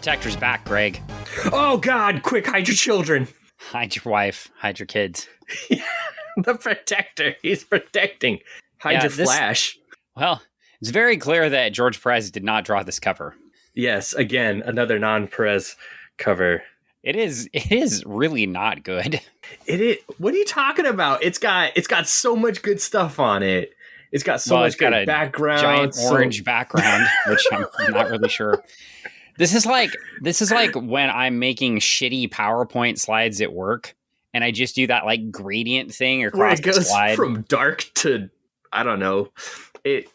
Protector's back, Greg. Oh, God. Quick, hide your children. Hide your wife. Hide your kids. The Protector. He's protecting. Hide your Flash. Well, it's very clear that George Perez did not draw this cover. Yes, again, another non-Perez cover. It is really not good. It is. What are you talking about? It's got so much good stuff on it. It's got so much good background. Giant orange background, which I'm not really sure. This is like when I'm making shitty PowerPoint slides at work, and I just do that like gradient thing across the slide from dark to I don't know. It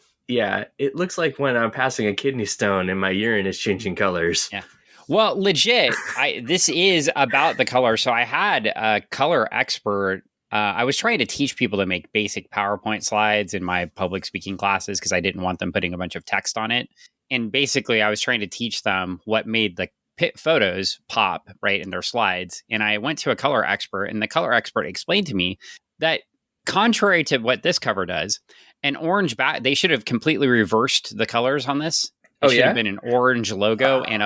looks like when I'm passing a kidney stone and my urine is changing colors. Yeah. Well, legit, this is about the color. So I had a color expert. I was trying to teach people to make basic PowerPoint slides in my public speaking classes because I didn't want them putting a bunch of text on it. And basically, I was trying to teach them what made the photos pop, right, in their slides. And I went to a color expert, and the color expert explained to me that contrary to what this cover does, an orange they should have completely reversed the colors on this. It should have been an orange logo and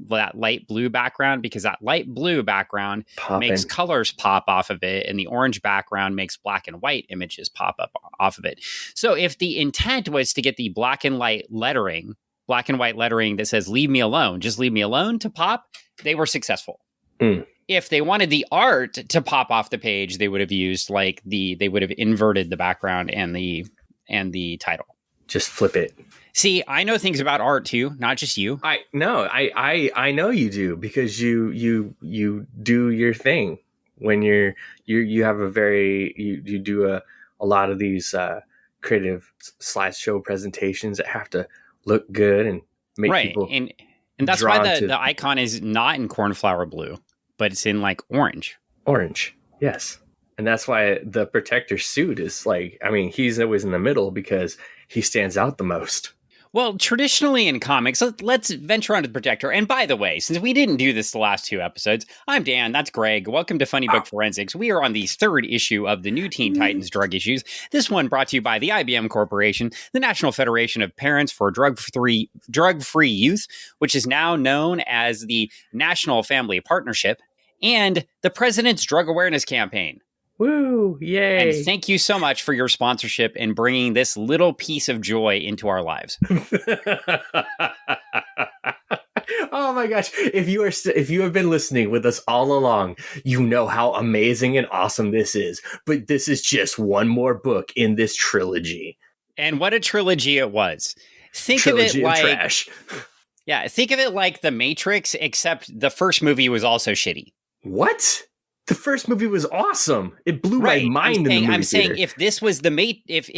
that light blue background, because that light blue background makes colors pop off of it, and the orange background makes black and white images pop up off of it. So if the intent was to get the black and white lettering that says "Leave me alone, just leave me alone" to pop, they were successful. If they wanted the art to pop off the page, they would have used they would have inverted the background and the title. Just flip it. See, I know things about art too, not just you. I know you do, because you do your thing when you have you do a lot of these creative slideshow presentations that have to look good and make people and that's why the icon is not in cornflower blue, but it's in like orange. Orange, yes. And that's why the Protector suit is he's always in the middle because he stands out the most. Well, traditionally in comics, let's venture onto the Protector. And by the way, since we didn't do this the last two episodes, I'm Dan, that's Greg. Welcome to Funny Book Forensics. We are on the third issue of the new Teen Titans Drug Issues. This one brought to you by the IBM Corporation, the National Federation of Parents for Drug-Free Youth, which is now known as the National Family Partnership, and the President's Drug Awareness Campaign. Woo! Yay! And thank you so much for your sponsorship and bringing this little piece of joy into our lives. Oh my gosh! If you have been listening with us all along, you know how amazing and awesome this is. But this is just one more book in this trilogy. And what a trilogy it was! Think of it like trash. Yeah, think of it like The Matrix, except the first movie was also shitty. What? The first movie was awesome. It blew my mind in the movie I'm theater. saying if this was the if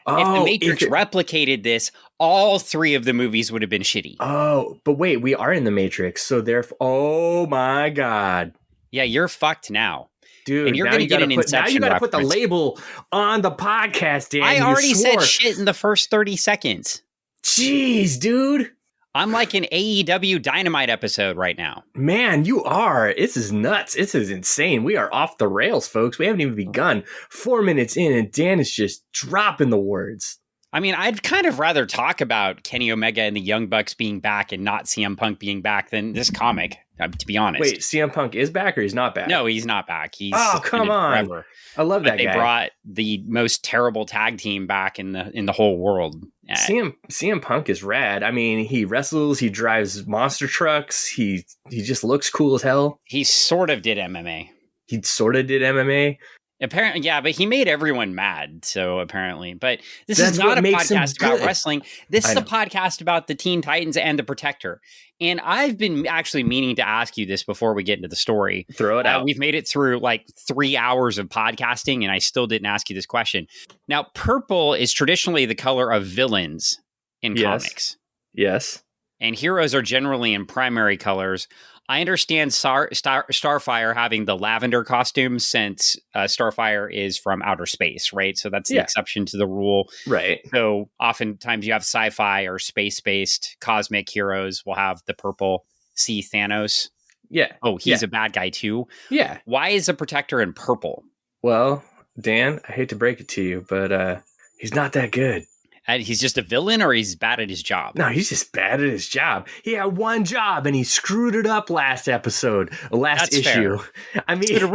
the Matrix replicated this, all three of the movies would have been shitty. Oh, but wait, we are in the Matrix, so therefore, oh my God. Yeah, you're fucked now. Dude, and you're going to get an Inception. Now you got to put the reference. label on the podcast, Dan. I already said shit in the first 30 seconds. Jeez, dude. I'm like an AEW Dynamite episode right now. Man, you are. This is nuts. This is insane. We are off the rails, folks. We haven't even begun. 4 minutes in, and Dan is just dropping the words. I mean, I'd kind of rather talk about Kenny Omega and the Young Bucks being back and not CM Punk being back than this comic, to be honest. Wait, CM Punk is back or he's not back? No, he's not back. He's come on. Forever. I love that guy. They brought the most terrible tag team back in the whole world. CM Punk is rad. I mean, he wrestles, he drives monster trucks, he just looks cool as hell. He sort of did MMA. He sort of did MMA. Apparently, yeah, but he made everyone mad, so apparently. But this is not a podcast about wrestling. This is a podcast about the Teen Titans and the Protector. And I've been actually meaning to ask you this before we get into the story. Throw it out. We've made it through like 3 hours of podcasting, and I still didn't ask you this question. Now, purple is traditionally the color of villains in comics. Yes. And heroes are generally in primary colors. I understand Starfire having the lavender costume since Starfire is from outer space, right? So that's the exception to the rule. Right. So oftentimes you have sci-fi or space-based cosmic heroes will have the purple. See Thanos. Yeah. Oh, he's a bad guy too. Yeah. Why is the Protector in purple? Well, Dan, I hate to break it to you, but he's not that good. And he's just a villain, or he's bad at his job? No, he's just bad at his job. He had one job and he screwed it up last That's issue. Fair. I mean, so to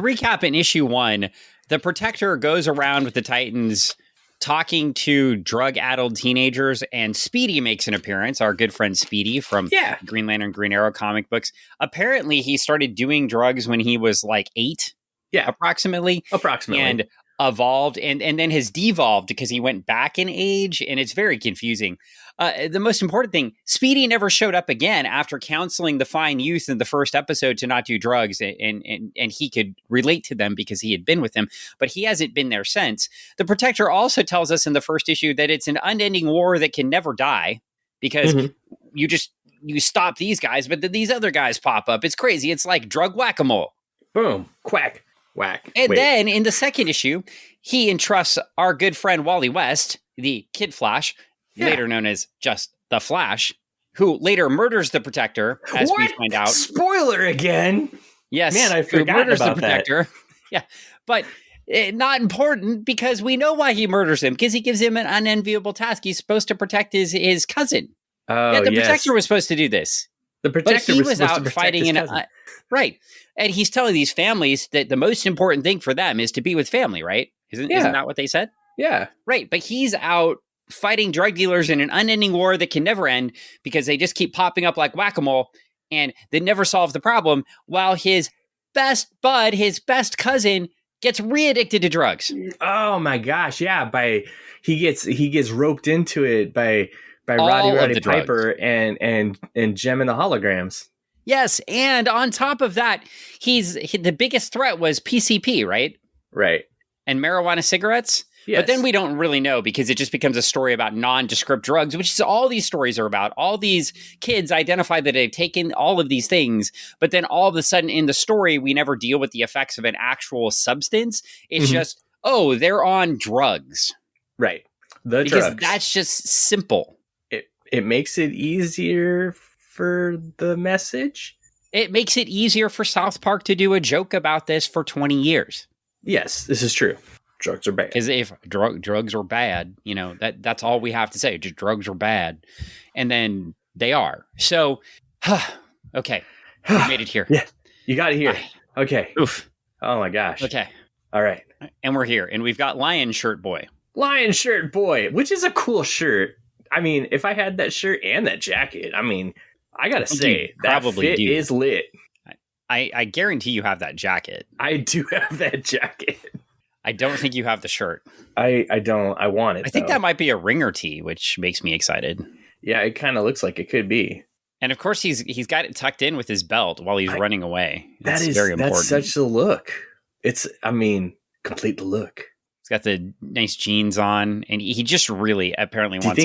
recap in issue 1, the Protector goes around with the Titans talking to drug-addled teenagers, and Speedy makes an appearance, our good friend Speedy from Green Lantern, Green Arrow comic books. Apparently, he started doing drugs when he was like 8, approximately. And evolved and then has devolved because he went back in age, and it's very confusing. The most important thing, Speedy never showed up again after counseling the fine youth in the first episode to not do drugs, and he could relate to them because he had been with them, but he hasn't been there since. The Protector also tells us in the first issue that it's an unending war that can never die because you stop these guys, but then these other guys pop up. It's crazy. It's like drug whack-a-mole. Boom, quack. Whack. And then in the second issue, he entrusts our good friend Wally West, the Kid Flash, later known as just the Flash, who later murders the Protector, as we find out. Spoiler again. Yes. Man, I forgot murders about the Protector. Yeah. But not important because we know why he murders him, because he gives him an unenviable task. He's supposed to protect his cousin. Oh, the Protector was supposed to do this. The Protector was out fighting in right. And he's telling these families that the most important thing for them is to be with family, right? Isn't that what they said? Yeah. Right. But he's out fighting drug dealers in an unending war that can never end because they just keep popping up like whack-a-mole, and they never solve the problem, while his best bud, his best cousin, gets re-addicted to drugs. Oh my gosh. Yeah. He gets roped into it by Roddy Piper and Gem and the Holograms. Yes, and on top of that, the biggest threat was PCP, right? Right. And marijuana cigarettes. Yes. But then we don't really know because it just becomes a story about nondescript drugs, which is all these stories are about. All these kids identify that they've taken all of these things, but then all of a sudden in the story, we never deal with the effects of an actual substance. It's just, they're on drugs. Right. Because that's just simple. It makes it easier for the message. It makes it easier for South Park to do a joke about this for 20 years. Yes, this is true. Drugs are bad. Because if drugs are bad, that's all we have to say. Just drugs are bad. And then they are. So, okay. We made it here. Yeah, you got it here. Okay. Oof. Oh my gosh. Okay. All right. And we're here. And we've got Lion Shirt Boy. Lion Shirt Boy, which is a cool shirt. I mean, if I had that shirt and that jacket, I gotta say, that fit is lit. I guarantee you have that jacket. I do have that jacket. I don't think you have the shirt. I don't. I want it. I think that might be a ringer tee, which makes me excited. Yeah, it kind of looks like it could be. And of course, he's got it tucked in with his belt while he's running away. That's very important. That's such the look. Complete the look. He's got the nice jeans on, and he just really apparently wants.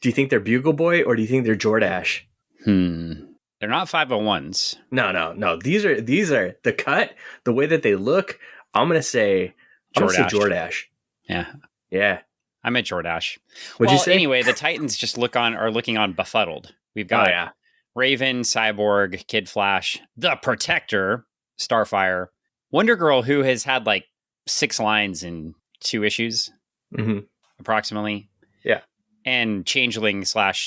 Do you think they're Bugle Boy or do you think they're Jordache? They're not 501s. No. These are the cut, the way that they look. I'm gonna say Jordache. Yeah. I'm at Jordache. What'd you say? Anyway, the Titans just are looking on befuddled. We've got Raven, Cyborg, Kid Flash, the Protector, Starfire, Wonder Girl, who has had like 6 lines in 2 issues, approximately. Yeah. And Changeling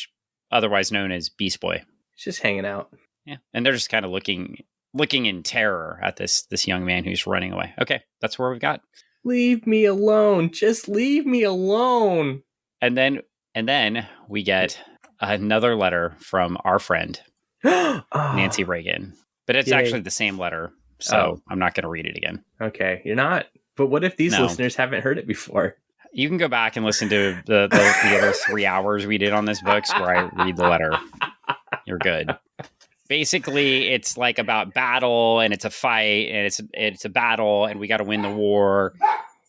/ otherwise known as Beast Boy. He's just hanging out. Yeah. And they're just kind of looking in terror at this young man who's running away. Okay. That's where we've got. Leave me alone. Just leave me alone. And then we get another letter from our friend, Nancy Reagan. But it's actually the same letter. So I'm not going to read it again. Okay. You're not? But what if these listeners haven't heard it before? You can go back and listen to the other 3 hours we did on this books where I read the letter. You're good. Basically, it's like about battle, and it's a fight, and it's a battle, and we got to win the war.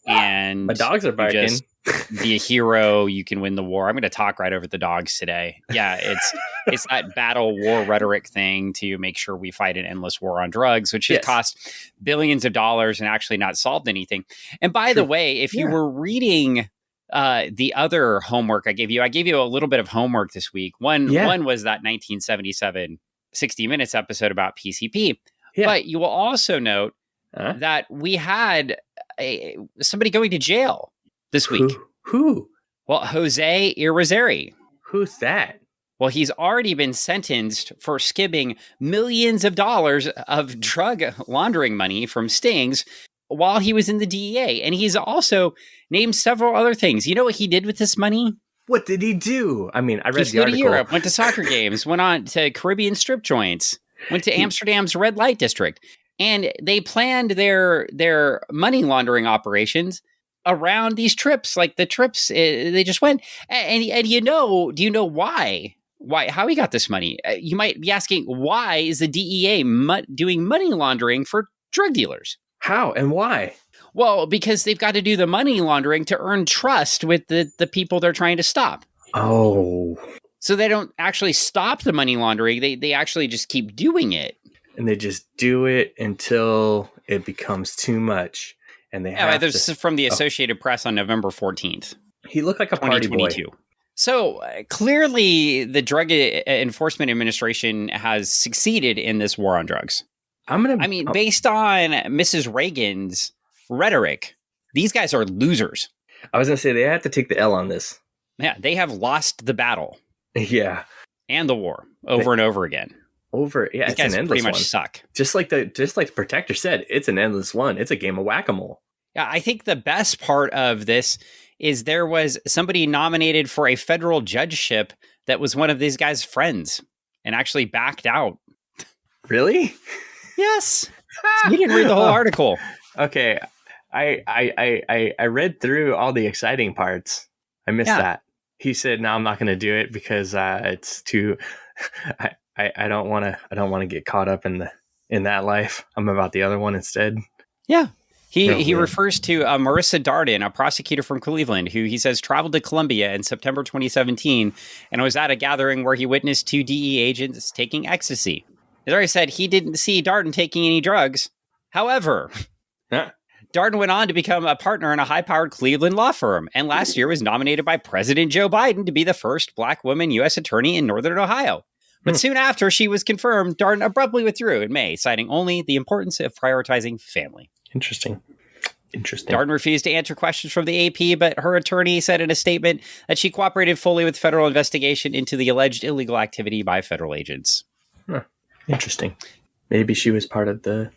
And my dogs are barking. Just be a hero. You can win the war. I'm going to talk right over the dogs today. Yeah, it's that battle war rhetoric thing to make sure we fight an endless war on drugs, which has cost billions of dollars and actually not solved anything. And by the way, if you were reading the other homework I gave you a little bit of homework this week. One was that 1977 60 Minutes episode about PCP. Yeah. But you will also note that we had somebody going to jail this week. Who? Well, José Irizarry. Who's that? Well, he's already been sentenced for skimming millions of dollars of drug laundering money from stings while he was in the DEA. And he's also named several other things. You know what he did with this money? What did he do? I mean, I read He the flew to article. Europe, went to soccer games, went on to Caribbean strip joints, went to Amsterdam's red light district. And they planned their money laundering operations around these trips. Like the trips, they just went. And do you know why? How he got this money? You might be asking, why is the DEA doing money laundering for drug dealers? How and why? Well, because they've got to do the money laundering to earn trust with the people they're trying to stop. Oh. So they don't actually stop the money laundering. They actually just keep doing it. And they just do it until it becomes too much. And they have this is from the Associated Press on November 14th. He looked like a party boy. So clearly the Drug Enforcement Administration has succeeded in this war on drugs. Based on Mrs. Reagan's rhetoric, these guys are losers. I was going to say, they have to take the L on this. Yeah, they have lost the battle. Yeah. And the war over and over again. These it's guys an endless pretty much one. Suck. Just like the Protector said, it's an endless one. It's a game of whack-a-mole. Yeah, I think the best part of this is there was somebody nominated for a federal judgeship that was one of these guys' friends and actually backed out. Really? Yes. You didn't read the whole article. Okay. I read through all the exciting parts. I missed that. He said, "No, I'm not going to do it because it's too. I don't want to get caught up in that life. I'm about the other one instead." Yeah. He refers to Marissa Darden, a prosecutor from Cleveland, who he says traveled to Colombia in September 2017 and was at a gathering where he witnessed 2 DE agents taking ecstasy. As already said, he didn't see Darden taking any drugs. However, Darden went on to become a partner in a high-powered Cleveland law firm, and last year was nominated by President Joe Biden to be the first black woman U.S. attorney in Northern Ohio. But soon after she was confirmed, Darden abruptly withdrew in May, citing only the importance of prioritizing family. Interesting. Darden refused to answer questions from the AP, but her attorney said in a statement that she cooperated fully with federal investigation into the alleged illegal activity by federal agents. Interesting. Maybe she was part of the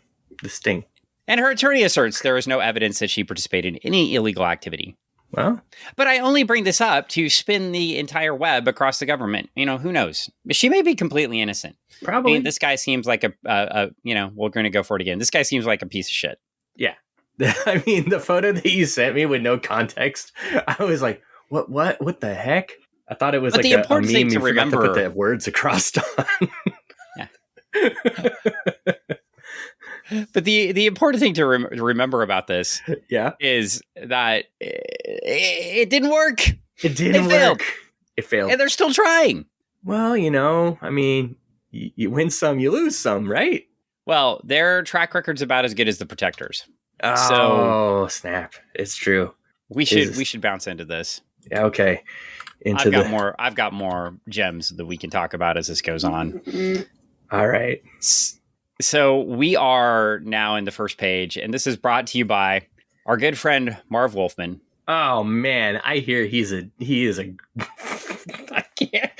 sting. And her attorney asserts there is no evidence that she participated in any illegal activity. Well, but I only bring this up to spin the entire web across the government. Who knows? She may be completely innocent. Probably. This guy seems like we're going to go for it again. This guy seems like a piece of shit. Yeah. I mean, the photo that you sent me with no context, I was like, what the heck? I thought it was like a meme thing to remember to put the words across on. Yeah. But the important thing to remember about this is that it didn't work. It didn't work. It failed. And they're still trying. Well, I mean, you win some, you lose some, right? Well, their track record's about as good as the Protectors. Oh, snap. It's true. We should bounce into this. Yeah, okay. I've got more gems that we can talk about as this goes on. All right. So we are now in the first page, and this is brought to you by our good friend Marv Wolfman. Oh man, I hear he is a I can't.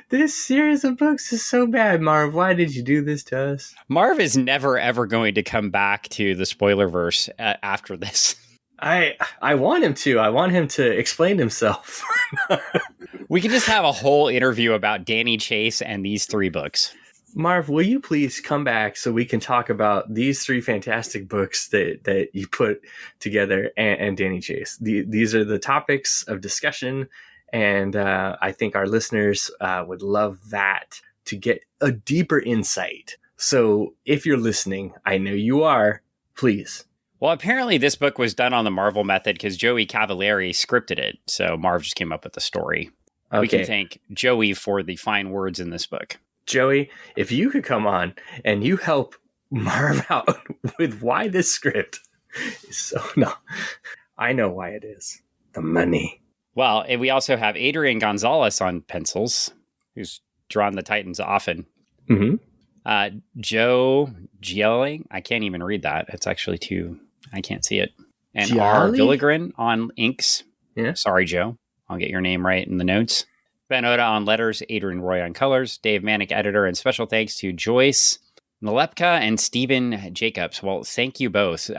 This series of books is so bad, Marv. Why did you do this to us? Marv is never ever going to come back to the spoilerverse after this. I want him to. I want him to explain himself. We could just have a whole interview about Danny Chase and these 3 books. Marv, will you please come back so we can talk about these 3 fantastic books that you put together and Danny Chase? These are the topics of discussion, and I think our listeners would love that to get a deeper insight. So if you're listening, I know you are, please. Well, apparently this book was done on the Marvel method because Joey Cavalieri scripted it. So Marv just came up with the story. Okay. We can thank Joey for the fine words in this book. Joey, if you could come on and you help Marv out with why this script is so... No, I know why it is. The money. Well, and we also have Adrian Gonzales on pencils, who's drawn the Titans often. Mm-hmm. Joe Giella, I can't even read that. It's actually too... I can't see it. and R. Gialli? Villigran on inks. Yeah. Sorry, Joe. I'll get your name right in the notes. Ben Oda on letters, Adrian Roy on colors, Dave Manak editor, and special thanks to Joyce Nalepka and Stephen Jacobs. Well, thank you both.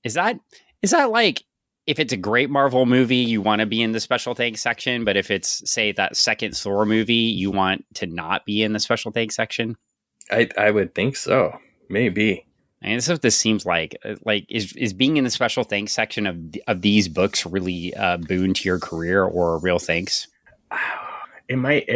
Is that like, if it's a great Marvel movie, you want to be in the special thanks section, but if it's, say, that second Thor movie, you want to not be in the special thanks section? I would think so. Maybe. And this is what this seems like. Like, is being in the special thanks section of these books really a boon to your career or a real thanks? It might.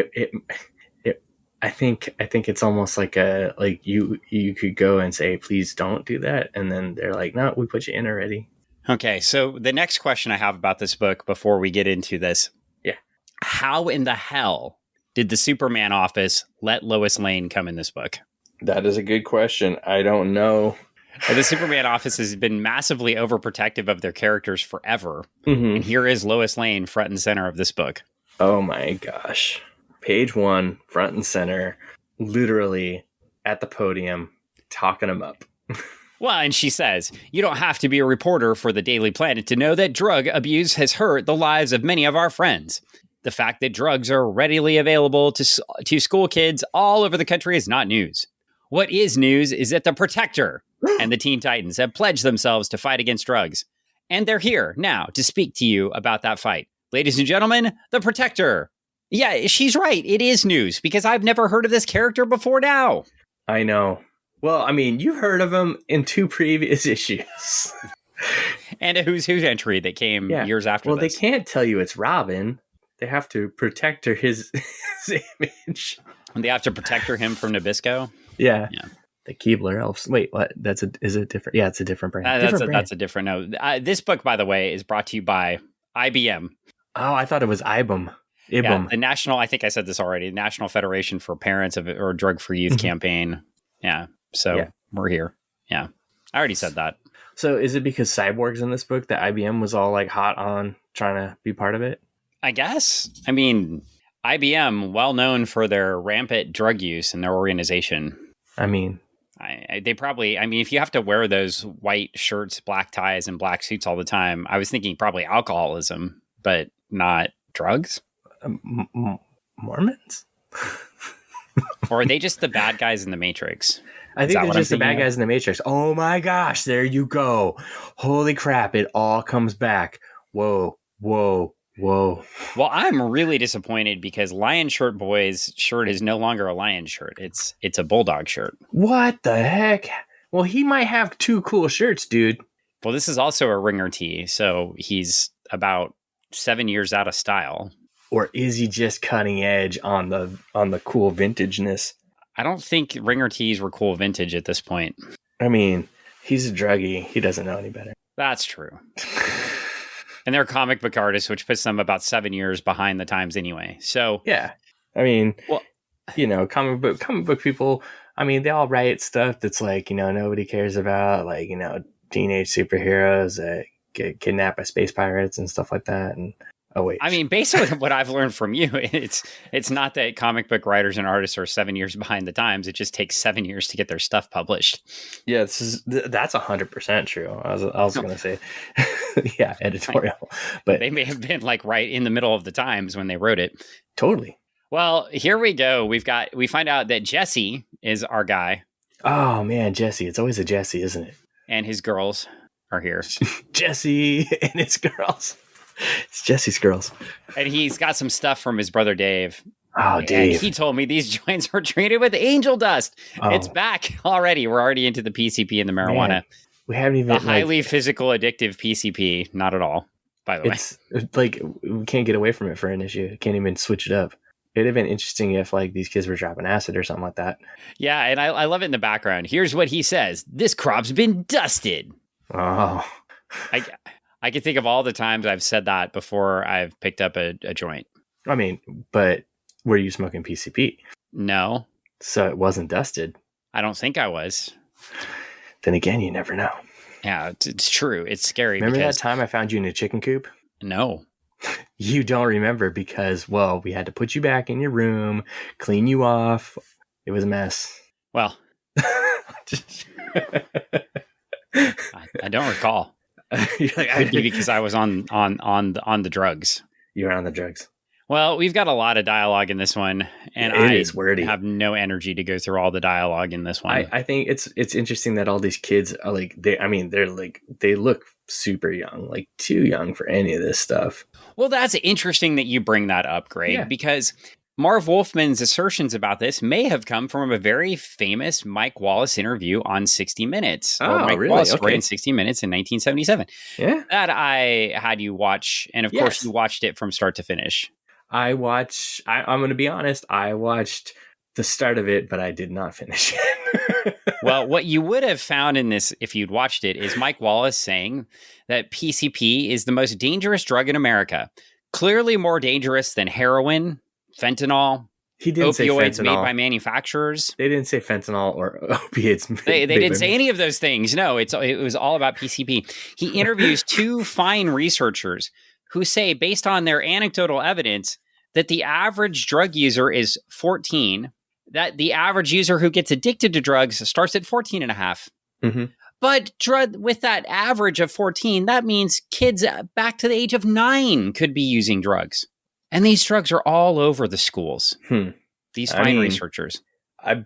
I think it's almost like you could go and say, please don't do that, and then they're like, no, we put you in already. Okay, so the next question I have about this book before we get into this. Yeah. How in the hell did the Superman office let Lois Lane come in this book? That is a good question. I don't know. The Superman office has been massively overprotective of their characters forever. Mm-hmm. And here is Lois Lane front and center of this book. Oh my gosh. Page 1, front and center, literally at the podium, talking them up. Well, and she says, you don't have to be a reporter for the Daily Planet to know that drug abuse has hurt the lives of many of our friends. The fact that drugs are readily available to school kids all over the country is not news. What is news is that the Protector and the Teen Titans have pledged themselves to fight against drugs. And they're here now to speak to you about that fight. Ladies and gentlemen, the Protector. Yeah, she's right. It is news because I've never heard of this character before now. I know. Well, I mean, you've heard of him in 2 previous issues. And a Who's Who entry that came years after this. Well, they can't tell you it's Robin. They have to protect his image. And they have to protect him from Nabisco? Yeah. The Keebler elves. Wait, what? Is it different? Yeah, it's a different brand. That's a different note. This book, by the way, is brought to you by IBM. Oh, I thought it was IBM. Yeah, the National, I think I said this already, National Federation for Parents or Drug-Free Youth campaign. Yeah. So we're here. Yeah. I already said that. So is it because Cyborg's in this book that IBM was all like hot on trying to be part of it? I guess. I mean, IBM, well known for their rampant drug use in their organization. I mean, they probably, if you have to wear those white shirts, black ties, and black suits all the time, I was thinking probably alcoholism, but not drugs. Mormons? Or are they just the bad guys in the Matrix? I think they're just the bad guys in the Matrix. Oh my gosh, there you go. Holy crap, it all comes back. Whoa. Well, I'm really disappointed because Lion Shirt Boy's shirt is no longer a lion shirt. It's a bulldog shirt. What the heck? Well, he might have 2 cool shirts, dude. Well, this is also a ringer tee, so he's about 7 years out of style. Or is he just cutting edge on the cool vintageness? I don't think ringer tees were cool vintage at this point. I mean, he's a druggie. He doesn't know any better. That's true. And they're comic book artists, which puts them about 7 years behind the times anyway. So yeah, I mean, comic book people. I mean, they all write stuff that's like, nobody cares about, like, teenage superheroes that get kidnapped by space pirates and stuff like that. And oh wait, based on what I've learned from you, it's not that comic book writers and artists are 7 years behind the times. It just takes 7 years to get their stuff published. Yeah, that's 100% true. I was going to say, yeah, editorial, but they may have been like right in the middle of the times when they wrote it. Totally. Well, here we go. We find out that Jesse is our guy. Oh man, Jesse! It's always a Jesse, isn't it? And his girls are here. Jesse and his girls. It's Jesse's girls. And he's got some stuff from his brother Dave. Oh, Dave. And he told me these joints were treated with angel dust. Oh. It's back already. We're already into the PCP and the marijuana. Man, we haven't even... The highly physical addictive PCP. Not at all, by the way. It's like, we can't get away from it for an issue. Can't even switch it up. It'd have been interesting if like these kids were dropping acid or something like that. Yeah, and I love it in the background. Here's what he says. This crop's been dusted. Oh. I can think of all the times I've said that before I've picked up a joint. I mean, but were you smoking PCP? No. So it wasn't dusted? I don't think I was. Then again, you never know. Yeah, it's true. It's scary. Remember that time I found you in a chicken coop? No. You don't remember because, well, we had to put you back in your room, clean you off. It was a mess. Well, I don't recall. You're like, Could be because I was on the drugs. You're on the drugs. Well, we've got a lot of dialogue in this one, and It is wordy. have no energy to go through all the dialogue in this one. I think it's interesting that all these kids are like they look super young, like too young for any of this stuff. Well, that's interesting that you bring that up, Greg, because Marv Wolfman's assertions about this may have come from a very famous Mike Wallace interview on 60 Minutes. Oh, Mike really? Wallace Okay. ran 60 Minutes in 1977. Yeah. That I had you watch, and of course you watched it from start to finish. I'm going to be honest, I watched the start of it, but I did not finish it. Well, what you would have found in this, if you'd watched it, is Mike Wallace saying that PCP is the most dangerous drug in America. Clearly more dangerous than heroin, fentanyl, He didn't say opioids fentanyl. made by manufacturers. They didn't say fentanyl or opiates. They didn't say any of those things. No, it was all about PCP. He interviews two fine researchers who say, based on their anecdotal evidence, that the average drug user is 14, that the average user who gets addicted to drugs starts at 14 and a half. Mm-hmm. But with that average of 14, that means kids back to the age of 9 could be using drugs. And these drugs are all over the schools. These fine researchers. I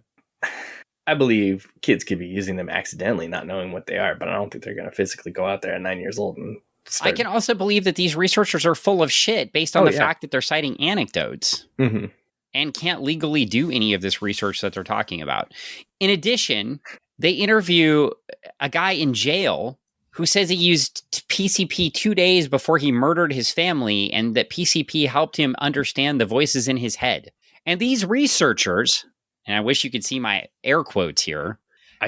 believe kids could be using them accidentally, not knowing what they are, but I don't think they're going to physically go out there at 9 years old and start. I can also believe that these researchers are full of shit based on the fact that they're citing anecdotes and can't legally do any of this research that they're talking about. In addition, they interview a guy in jail who says he used PCP 2 days before he murdered his family and that PCP helped him understand the voices in his head. And these researchers, and I wish you could see my air quotes here,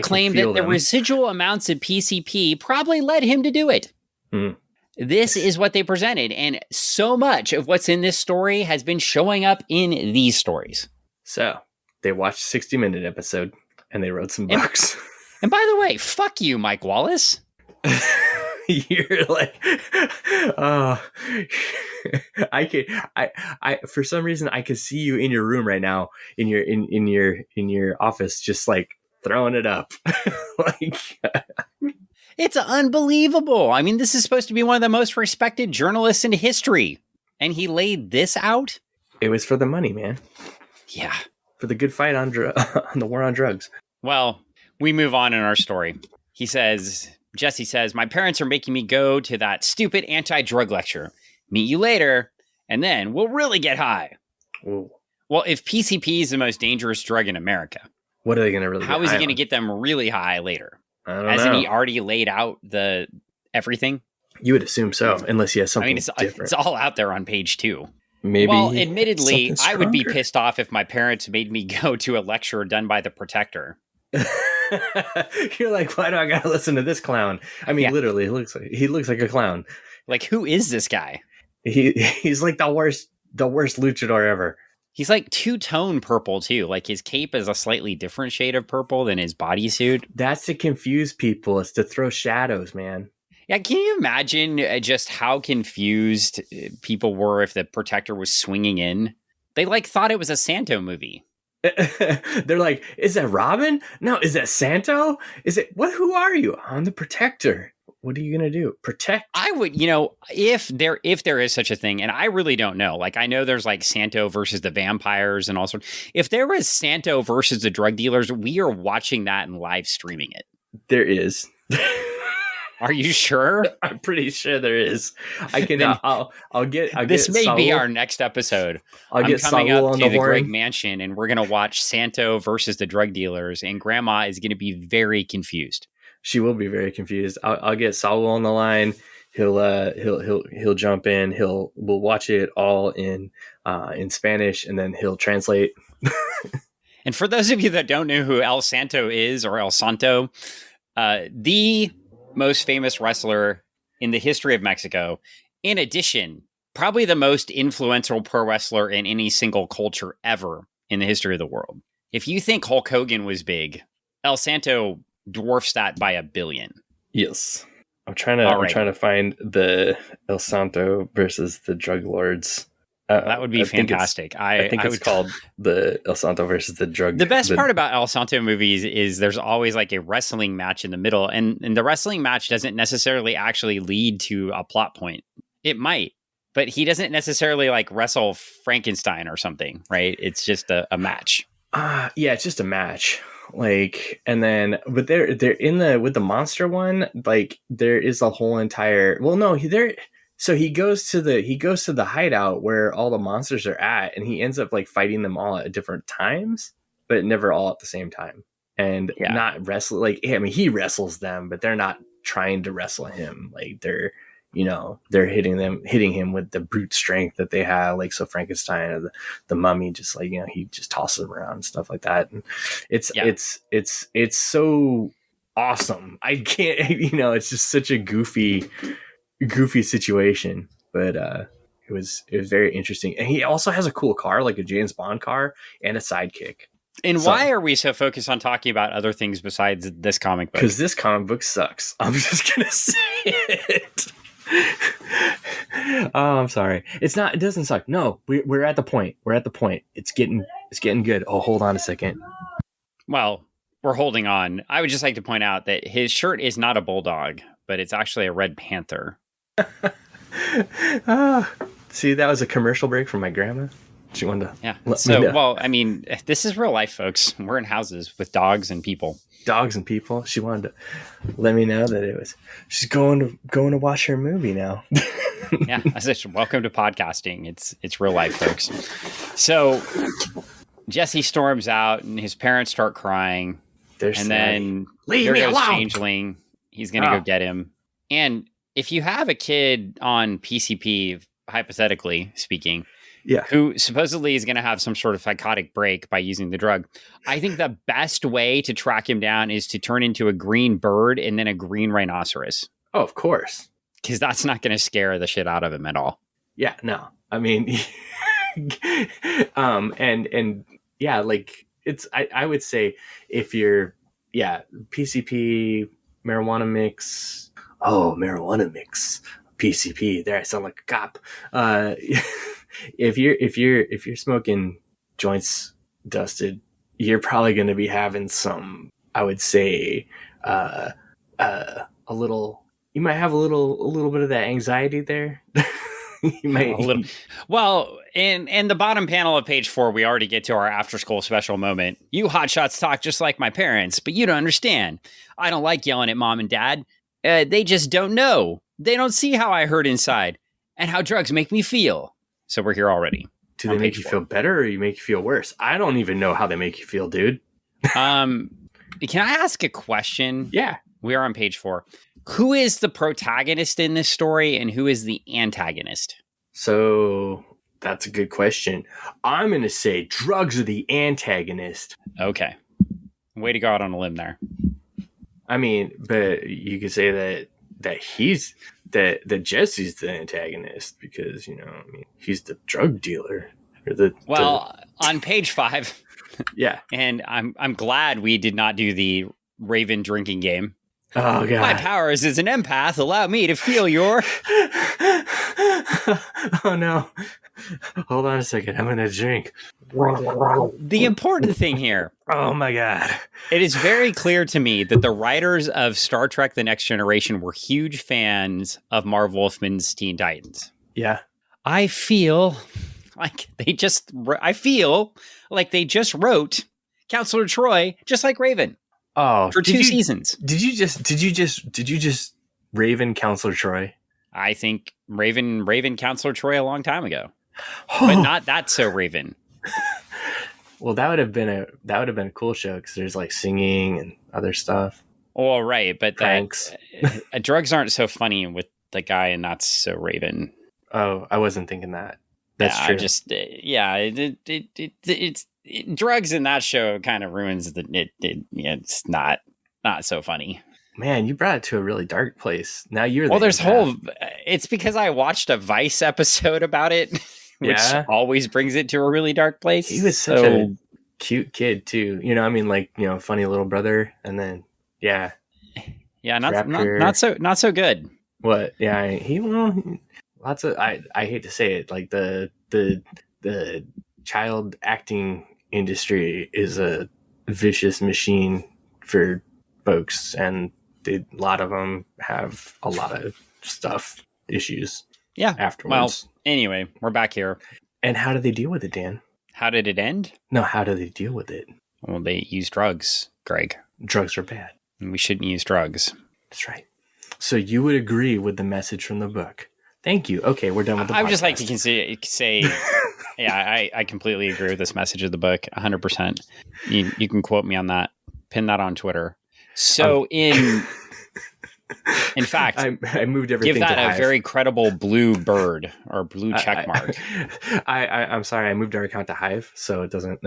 claim that the residual amounts of PCP probably led him to do it. This is what they presented. And so much of what's in this story has been showing up in these stories. So they watched 60-minute episode and they wrote some books. And by the way, fuck you, Mike Wallace. You're like, I for some reason I could see you in your room right now in your office, just like throwing it up. Like, it's unbelievable. I mean, this is supposed to be one of the most respected journalists in history, and he laid this out. It was for the money, man. Yeah, for the good fight on the war on drugs. Well, we move on in our story. Jesse says, my parents are making me go to that stupid anti-drug lecture. Meet you later, and then we'll really get high. Ooh. Well, if PCP is the most dangerous drug in America, what are they going to really? How is he going to get them really high later? I don't know. Hasn't he already laid out the everything? You would assume so, unless he has something different. It's all out there on page 2. Maybe. Well, admittedly, I would be pissed off if my parents made me go to a lecture done by the Protector. You're like, why do I gotta listen to this clown? I mean, literally, he looks like a clown. Like, who is this guy? He's like the worst luchador ever. He's like two-tone purple too. Like his cape is a slightly different shade of purple than his bodysuit. That's to confuse people. It's to throw shadows, man. Yeah, can you imagine just how confused people were if the Protector was swinging in? They thought it was a Santo movie. They're like, is that Robin? No, is that Santo? Is it what? Who are you? I'm the Protector. What are you gonna do? Protect? I would, if there is such a thing, and I really don't know. Like, I know there's like Santo versus the vampires and all sorts. If there was Santo versus the drug dealers, we are watching that and live streaming it. There is. Are you sure? I'm pretty sure there is. I can. I'll get. This may Saul. be our next episode. I'm coming Saul up to the Greg Mansion, and we're gonna watch Santo versus the drug dealers, and Grandma is gonna be very confused. She will be very confused. I'll get Saul on the line. He'll jump in. We'll watch it all in Spanish, and then he'll translate. And for those of you that don't know who El Santo is, or El Santo, the most famous wrestler in the history of Mexico. In addition, probably the most influential pro wrestler in any single culture ever in the history of the world. If you think Hulk Hogan was big, El Santo dwarfs that by 1 billion. Yes. I'm trying to find the El Santo versus the drug lords. That would be I think fantastic. I think I it's would called the El Santo versus the drug. The best part about El Santo movies is there's always like a wrestling match in the middle, and the wrestling match doesn't necessarily actually lead to a plot point. It might, but he doesn't necessarily like wrestle Frankenstein or something, right? It's just a match. Yeah, it's just a match. Like, and then, but they're in the with the monster one. Like, there is a whole entire. Well, no, there. So he goes to the hideout where all the monsters are at, and he ends up like fighting them all at different times, but never all at the same time. And not wrestle like, I mean, he wrestles them, but they're not trying to wrestle him. Like they're hitting him with the brute strength that they have. Like, so Frankenstein or the mummy, just like, he just tosses them around and stuff like that. And it's so awesome. I can't, it's just such a goofy situation, but it was very interesting. And he also has a cool car, like a James Bond car, and a sidekick. And why are we so focused on talking about other things besides this comic book? Because this comic book sucks. I'm just gonna say it. Oh, I'm sorry. It doesn't suck. No, we're at the point. It's getting good. Oh, hold on a second. Well, we're holding on. I would just like to point out that his shirt is not a bulldog, but it's actually a red panther. See, that was a commercial break from my grandma. She wanted to. Yeah. So, well, I mean, this is real life, folks. We're in houses with dogs and people. She wanted to let me know that she's going to watch her movie now. Yeah. I said, welcome to podcasting. It's real life, folks. So Jesse storms out and his parents start crying. Then leave me alone. Changeling. He's going to go get him. And if you have a kid on PCP, hypothetically speaking, who supposedly is going to have some sort of psychotic break by using the drug, I think the best way to track him down is to turn into a green bird and then a green rhinoceros. Oh, of course. Because that's not going to scare the shit out of him at all. Yeah, no. I mean, and yeah, like I would say if you're, PCP, marijuana mix. Oh, marijuana mix. PCP. There, I sound like a cop. If you're smoking joints dusted, you're probably going to be having some, I would say, a little. You might have a little bit of that anxiety there. You might a little. Well, in the bottom panel of page 4, we already get to our after school special moment. You hotshots talk just like my parents, but you don't understand. I don't like yelling at mom and dad. They just don't know. They don't see how I hurt inside and how drugs make me feel. So we're here already. Do they make you feel better or you make you feel worse? I don't even know how they make you feel, dude. Can I ask a question? Yeah. We are on page 4. Who is the protagonist in this story and who is the antagonist? So that's a good question. I'm going to say drugs are the antagonist. Okay. Way to go out on a limb there. I mean, but you could say that Jesse's the antagonist because, he's the drug dealer. On page 5. Yeah. And I'm glad we did not do the Raven drinking game. Oh, God. My powers as an empath allow me to feel your... Oh, no. Hold on a second. I'm going to drink. The important thing here. Oh, my God. It is very clear to me that the writers of Star Trek The Next Generation were huge fans of Marv Wolfman's Teen Titans. Yeah. I feel like they just wrote Counselor Troy just like Raven. Oh, for 2 seasons. Did you just Raven Counselor Troy? I think Raven Counselor Troy a long time ago, but not that so Raven. Well, that would have been a cool show because there's like singing and other stuff. Oh, right, but pranks. Drugs aren't so funny with the guy and not so Raven. Oh, I wasn't thinking that. That's true. It's drugs in that show kind of ruins it's not so funny. Man, you brought it to a really dark place. Now you're it's because I watched a Vice episode about it, which always brings it to a really dark place. He was such a cute kid too. Funny little brother, and then not so good. What? Yeah, lots of I hate to say it, like the the child acting industry is a vicious machine for folks, and a lot of them have a lot of issues. Yeah. Afterwards. Well, anyway, we're back here. And how do they deal with it, Dan? How did it end? No, how do they deal with it? Well, they use drugs, Greg. Drugs are bad. And we shouldn't use drugs. That's right. So you would agree with the message from the book. Thank you. Okay, we're done with the podcast. I would just like to say yeah, I completely agree with this message of the book, 100%. You can quote me on that. Pin that on Twitter. So in fact, I moved everything. Give that to a Hive. very credible blue bird or blue check mark. I'm sorry, I moved our account to Hive, so it doesn't.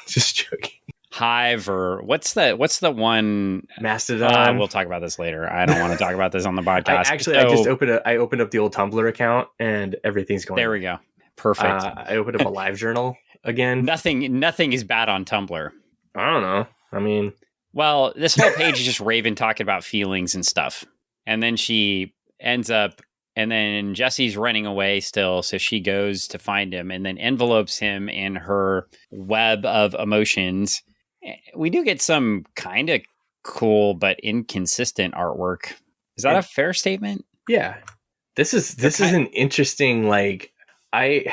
Just joking. Hive or what's the one? Mastodon. We'll talk about this later. I don't want to talk about this on the podcast. I opened up the old Tumblr account and everything's going. There we go. Perfect. I opened up a live journal again. Nothing is bad on Tumblr. I don't know. I mean, well, this whole page is just Raven talking about feelings and stuff. And then she ends up, and then Jesse's running away still. So she goes to find him and then envelopes him in her web of emotions. We do get some kind of cool but inconsistent artwork. Is that a fair statement? Yeah. This is an interesting, like, kick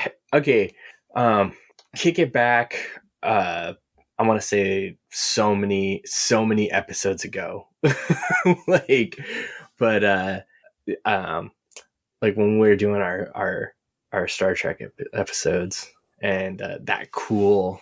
it back. I want to say so many episodes ago, like when we were doing our Star Trek episodes, and that cool,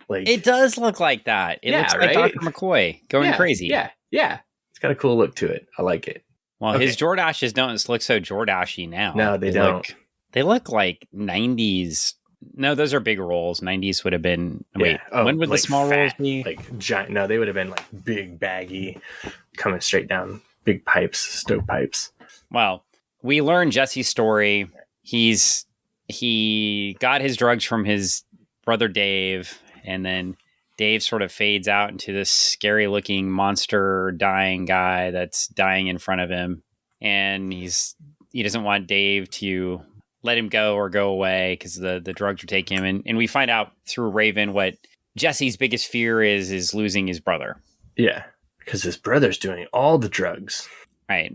like, it does look like that. It looks like right? Dr. McCoy going crazy. Yeah. It's got a cool look to it. I like it. Well, his Jordashes don't look so Jordashy now. No, they don't. They look like 90s. No, those are big rolls. 90s would have been. Wait, when would the small rolls be? Like giant. No, they would have been like big, baggy, coming straight down, big pipes, stove pipes. Well, we learn Jesse's story. He got his drugs from his brother Dave, and then Dave sort of fades out into this scary looking monster dying guy that's dying in front of him. And he doesn't want Dave to let him go or go away because the drugs are taking him. And we find out through Raven what Jesse's biggest fear is losing his brother. Yeah, because his brother's doing all the drugs. Right.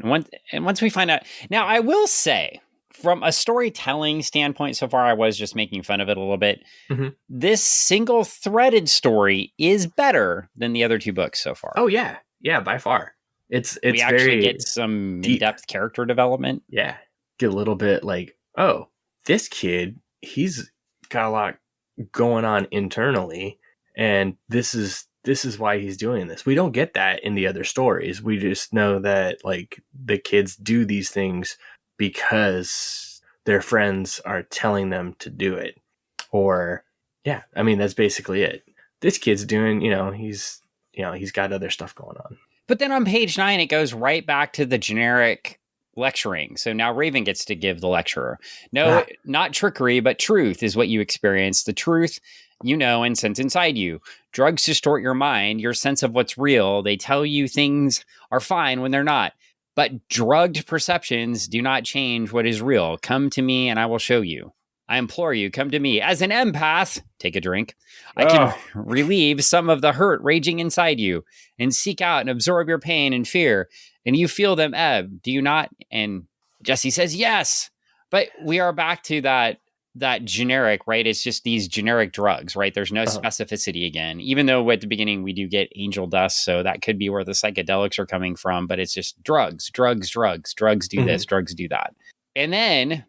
And once we find out... Now, I will say, from a storytelling standpoint, so far I was just making fun of it a little bit. Mm-hmm. This single-threaded story is better than the other two books so far. Oh, yeah. Yeah, by far. It's we actually get some in-depth character development. Yeah. Get a little bit like, oh, this kid, he's got a lot going on internally, and this is why he's doing this. We don't get that in the other stories. We just know that, like, the kids do these things because their friends are telling them to do it. Or, yeah, I mean, that's basically it. This kid's doing, he's got other stuff going on. But then on page 9, it goes right back to the generic lecturing. So now Raven gets to give the lecturer. No, not trickery, but truth is what you experience. The truth, and sense inside you. Drugs distort your mind, your sense of what's real. They tell you things are fine when they're not. But drugged perceptions do not change what is real. Come to me and I will show you. I implore you, come to me. As an empath, take a drink. I can relieve some of the hurt raging inside you and seek out and absorb your pain and fear. And you feel them ebb, do you not? And Jesse says, yes. But we are back to that generic, right? It's just these generic drugs, right? There's no specificity again, even though at the beginning we do get angel dust. So that could be where the psychedelics are coming from, but it's just drugs do this, drugs do that. And then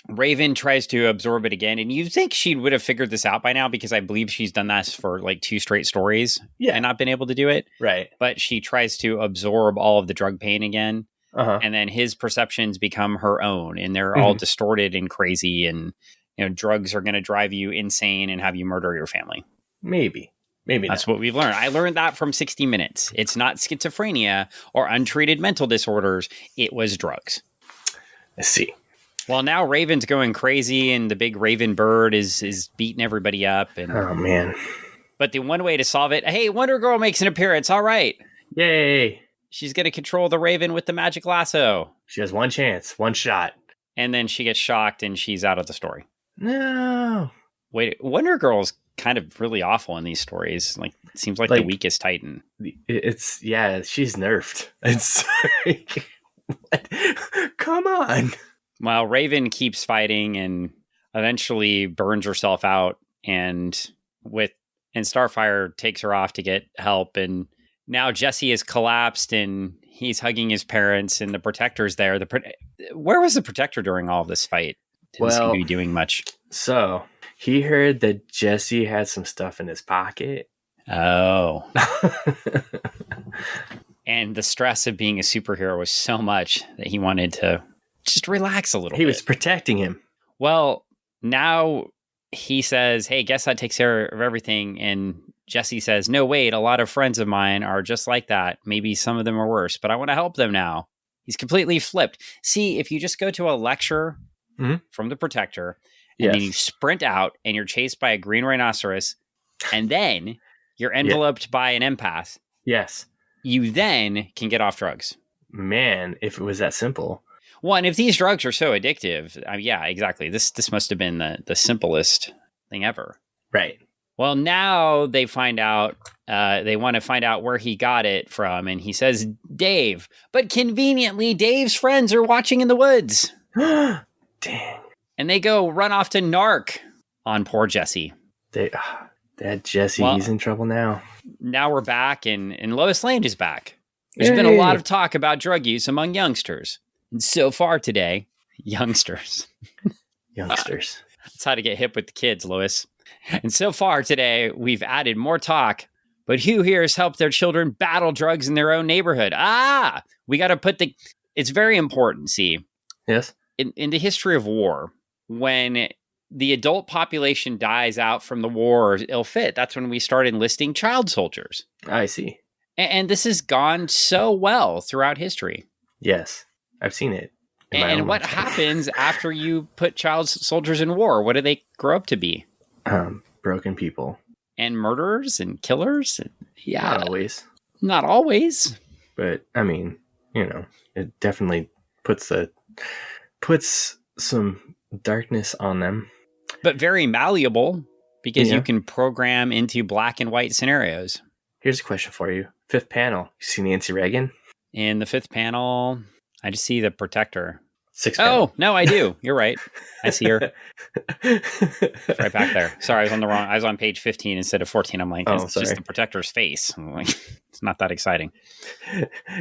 Raven tries to absorb it again. And you'd think she would have figured this out by now, because I believe she's done this for like 2 straight stories and not been able to do it. Right. But she tries to absorb all of the drug pain again. And then his perceptions become her own, and they're all distorted and crazy, and drugs are going to drive you insane and have you murder your family. Maybe that's what we've learned. I learned that from 60 Minutes. It's not schizophrenia or untreated mental disorders. It was drugs. I see. Well, now Raven's going crazy, and the big Raven bird is beating everybody up. And oh, man. But the one way to solve it, hey, Wonder Girl makes an appearance. All right. Yay. She's going to control the Raven with the magic lasso. She has one chance, one shot. And then she gets shocked and she's out of the story. No. Wait, Wonder Girl's kind of really awful in these stories. Like, seems like the weakest Titan. It's she's nerfed. It's like, what? Come on. While Raven keeps fighting and eventually burns herself out, and Starfire takes her off to get help, and now Jesse has collapsed and he's hugging his parents, and the Protector's there. Where was the Protector during all of this fight? Didn't seem to be doing much. So he heard that Jesse had some stuff in his pocket. Oh. And the stress of being a superhero was so much that he wanted to just relax a little bit. He was protecting him. Well, now he says, hey, guess that takes care of everything. And Jesse says, no, wait, a lot of friends of mine are just like that. Maybe some of them are worse, but I want to help them now. He's completely flipped. See, if you just go to a lecture from the Protector, and then you sprint out and you're chased by a green rhinoceros, and then you're enveloped by an empath. Yes. You then can get off drugs. Man, if it was that simple. Well, and if these drugs are so addictive, yeah, exactly. This must have been the simplest thing ever. Right. Well, now they find out, they want to find out where he got it from. And he says, Dave. But conveniently, Dave's friends are watching in the woods. Dang. And they go run off to narc on poor Jesse. That Jesse, he's in trouble now. Now we're back, and Lois Lane is back. There's been a lot of talk about drug use among youngsters. And so far today, youngsters. That's how to get hip with the kids, Lois. And so far today, we've added more talk. But who here has helped their children battle drugs in their own neighborhood? We got to put it's very important, see. Yes. In the history of war, when the adult population dies out from the war or ill fit, that's when we start enlisting child soldiers. I see. And this has gone so well throughout history. Yes, I've seen it. And what happens after you put child soldiers in war? What do they grow up to be? Broken people. And murderers and killers? Yeah. Not always. Not always. But, I mean, it definitely puts some darkness on them. But very malleable, because you can program into black and white scenarios. Here's a question for you. 5th panel. You see Nancy Reagan? In the 5th panel, I just see the Protector. 6th panel. Oh, no, I do. You're right. I see her. It's right back there. Sorry, I was on page 15 instead of 14. I'm like, it's just the Protector's face. I'm like, it's not that exciting.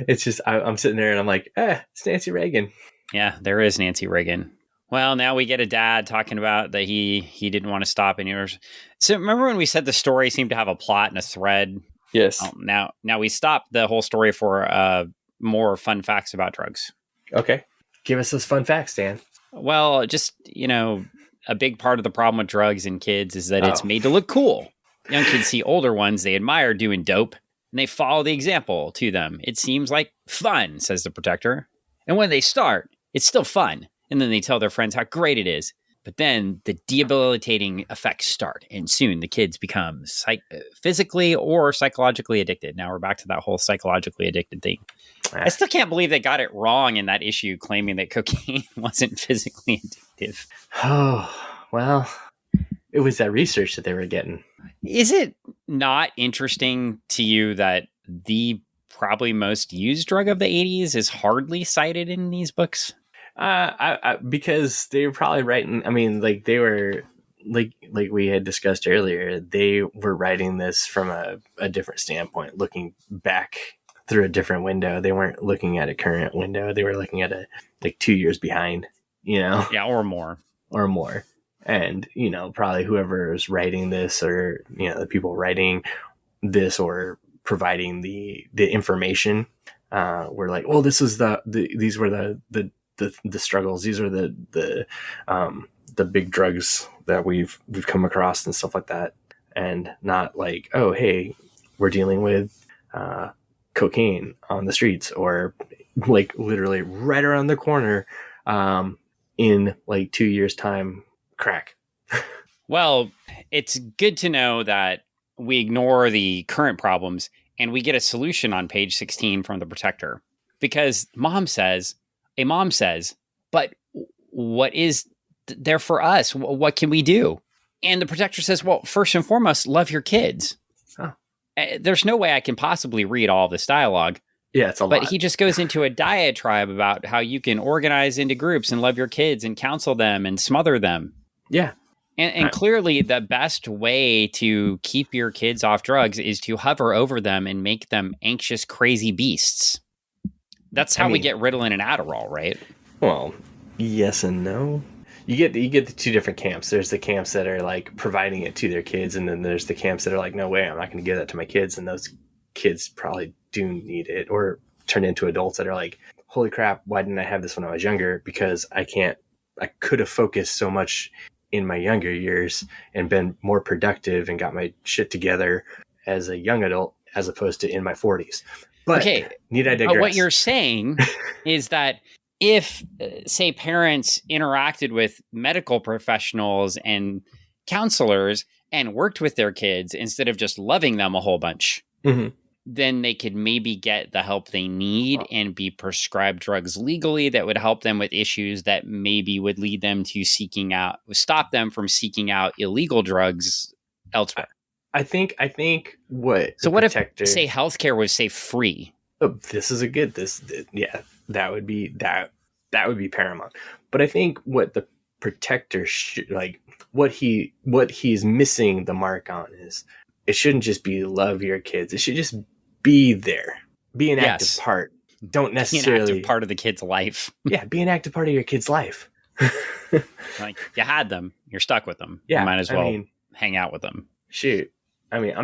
It's just, I'm sitting there and I'm like, it's Nancy Reagan. Yeah, there is Nancy Reagan. Well, now we get a dad talking about that he didn't want to stop any yours. So remember when we said the story seemed to have a plot and a thread? Yes. Now we stopped the whole story for more fun facts about drugs. Okay. Give us those fun facts, Dan. Well, just, a big part of the problem with drugs in kids is that it's made to look cool. Young kids see older ones they admire doing dope, and they follow the example to them. It seems like fun, says the Protector. And when they start, it's still fun. And then they tell their friends how great it is. But then the debilitating effects start, and soon the kids become physically or psychologically addicted. Now we're back to that whole psychologically addicted thing. I still can't believe they got it wrong in that issue, claiming that cocaine wasn't physically addictive. Oh, well, it was that research that they were getting. Is it not interesting to you that the probably most used drug of the 80s is hardly cited in these books? Because they were probably writing. I mean, like they were, like we had discussed earlier, they were writing this from a different standpoint, looking back through a different window. They weren't looking at a current window. They were looking at 2 years behind. Yeah, or more. And probably whoever is writing this, or the people writing this or providing the information, were like, well, this is these were the struggles. These are the big drugs that we've come across and stuff like that, and not like, oh, hey, we're dealing with cocaine on the streets, or like literally right around the corner, in 2 years' time, crack. Well, it's good to know that we ignore the current problems and we get a solution on page 16 from the Protector, because a mom says, but what is they're for us. What can we do? And the protector says, well, first and foremost, love your kids. Huh. There's no way I can possibly read all this dialogue. Yeah, it's a lot. But he just goes into a diatribe about how you can organize into groups and love your kids and counsel them and smother them. Yeah. And clearly the best way to keep your kids off drugs is to hover over them and make them anxious, crazy beasts. That's how we get Ritalin and Adderall, right? Well, yes and no. You get the two different camps. There's the camps that are like providing it to their kids, and then there's the camps that are like, no way, I'm not going to give that to my kids. And those kids probably do need it, or turn into adults that are like, holy crap, why didn't I have this when I was younger? Because I could have focused so much in my younger years and been more productive and got my shit together as a young adult as opposed to in my 40s. But need I digress? But what you're saying is that if, say, parents interacted with medical professionals and counselors and worked with their kids instead of just loving them a whole bunch, then they could maybe get the help they need and be prescribed drugs legally that would help them with issues that maybe would lead them to stop them from seeking out illegal drugs elsewhere. I think what. So what if, say, healthcare was, say, free? Oh, that would be paramount. But I think what the protector should, like, what he's missing the mark on is, it shouldn't just be love your kids. It should just be there. Be an active part. Don't necessarily be an active part of the kid's life. Yeah, be an active part of your kid's life. Like, you had them, you're stuck with them. Yeah, you might as well hang out with them. Shoot. I mean,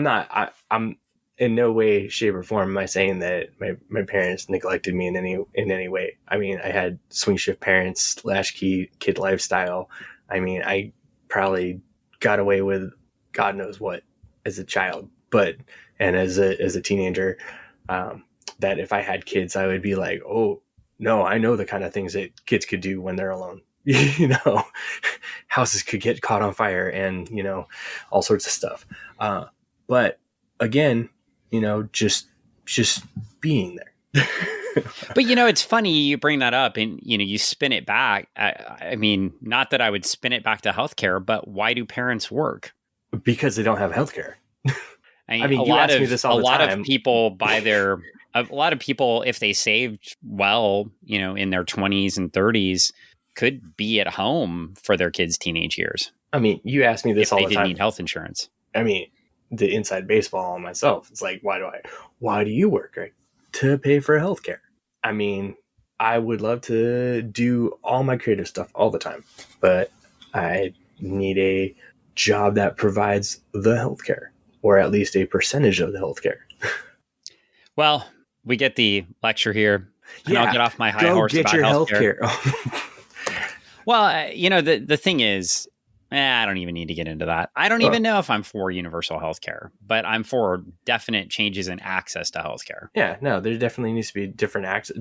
I'm in no way, shape, or form am I saying that my parents neglected me in any way. I mean, I had swing shift parents / kid lifestyle. I mean, I probably got away with God knows what as a child, and as a teenager, that if I had kids, I would be like, oh no, I know the kind of things that kids could do when they're alone. Houses could get caught on fire and, all sorts of stuff. But again, just being there. But, it's funny you bring that up and, you spin it back. I mean, not that I would spin it back to healthcare, but why do parents work? Because they don't have healthcare. I mean, you ask me this all the time. A lot of people, if they saved well, in their 20s and 30s, could be at home for their kids' teenage years. I mean, you ask me this all the time. If they didn't need health insurance. I mean, the inside baseball on myself. It's like, why do you work? Right? To pay for healthcare. I mean, I would love to do all my creative stuff all the time, but I need a job that provides the healthcare, or at least a percentage of the healthcare. Well, we get the lecture here. And I'll get off my high horse about healthcare. Well, the thing is, I don't even need to get into that. I don't even know if I'm for universal healthcare, but I'm for definite changes in access to healthcare. Yeah, no, there definitely needs to be different access.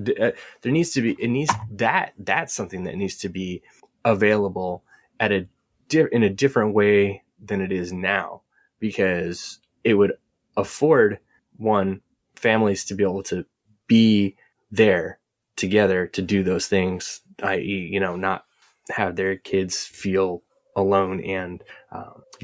That's something that needs to be available in a different way than it is now, because it would afford families to be able to be there together to do those things, i.e., not have their kids feel alone and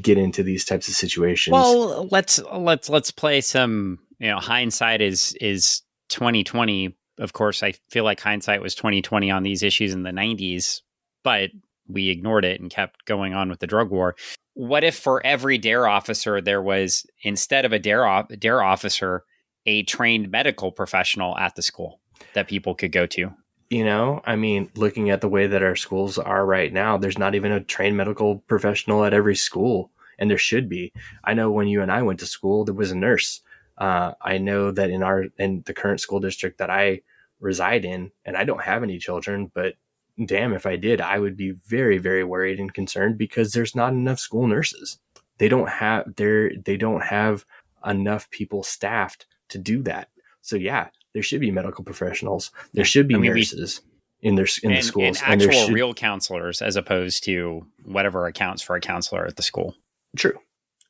get into these types of situations. Well, let's play some, hindsight is 2020. Of course, I feel like hindsight was 2020 on these issues in the 90s, but we ignored it and kept going on with the drug war. What if for every DARE officer there was, instead of a DARE officer, a trained medical professional at the school that people could go to? I mean, looking at the way that our schools are right now, there's not even a trained medical professional at every school, and there should be. I know when you and I went to school, there was a nurse. I know that in the current school district that I reside in, and I don't have any children, but damn, if I did, I would be very, very worried and concerned, because there's not enough school nurses. They don't have enough people staffed to do that. So yeah, there should be medical professionals. There should be nurses in the schools, and actual real counselors, as opposed to whatever accounts for a counselor at the school. True.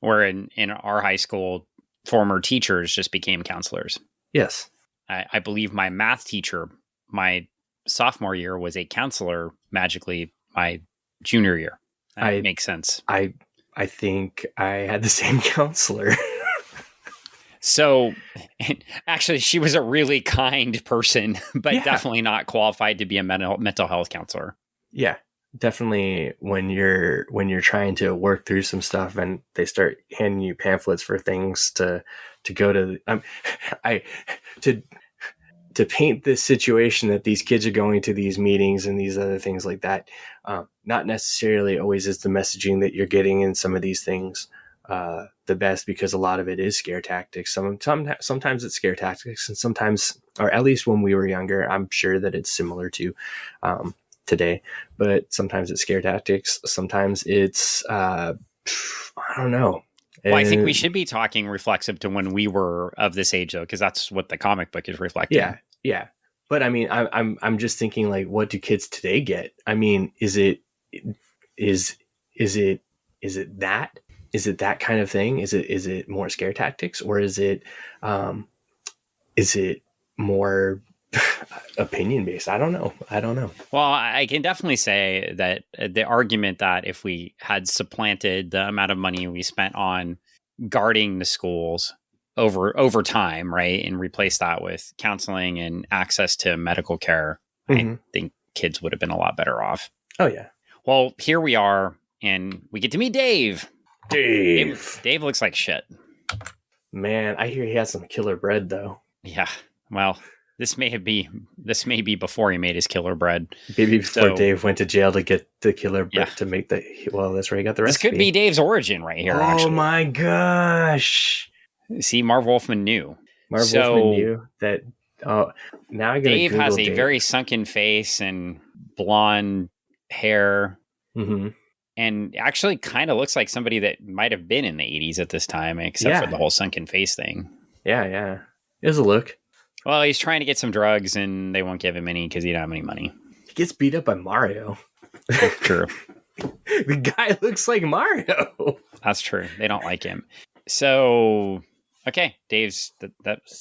Or in our high school, former teachers just became counselors. Yes. I believe my math teacher, my sophomore year, was a counselor magically my junior year. That I makes sense. I I think I had the same counselor. So actually, she was a really kind person, but Yeah. definitely not qualified to be a mental health counselor. Yeah, definitely when you're trying to work through some stuff and they start handing you pamphlets for things to go to I to to paint this situation that these kids are going to these meetings and these other things like that, not necessarily always is the messaging that you're getting in some of these things the best, because a lot of it is scare tactics. Sometimes it's scare tactics, and sometimes, or at least when we were younger, I'm sure that it's similar to today, but sometimes it's scare tactics. Sometimes it's I don't know. Well, I think we should be talking reflexive to when we were of this age, though, because that's what the comic book is reflecting. Yeah. But I mean, I'm just thinking, like, what do kids today get? I mean, is it that? Is it that kind of thing? Is it more scare tactics, or is it more opinion based? I don't know. Well, I can definitely say that the argument that if we had supplanted the amount of money we spent on guarding the schools over time, right, and replaced that with counseling and access to medical care, I think kids would have been a lot better off. Oh yeah. Well, here we are, and we get to meet Dave. Dave looks like shit. Man, I hear he has some killer bread though. Yeah. Well, this may be before he made his killer bread. Maybe before Dave went to jail to get the killer bread to make the. Well, that's where he got the recipe. This could be Dave's origin right here. Oh my gosh! See, Marv Wolfman knew. Wolfman knew that. Oh, now I got Dave has a very sunken face and blonde hair. Mm-hmm. And actually kind of looks like somebody that might have been in the 80s at this time, except for the whole sunken face thing. Yeah. There's a look. Well, he's trying to get some drugs, and they won't give him any because he don't have any money. He gets beat up by Mario. True. The guy looks like Mario. That's true. They don't like him. So, okay, that's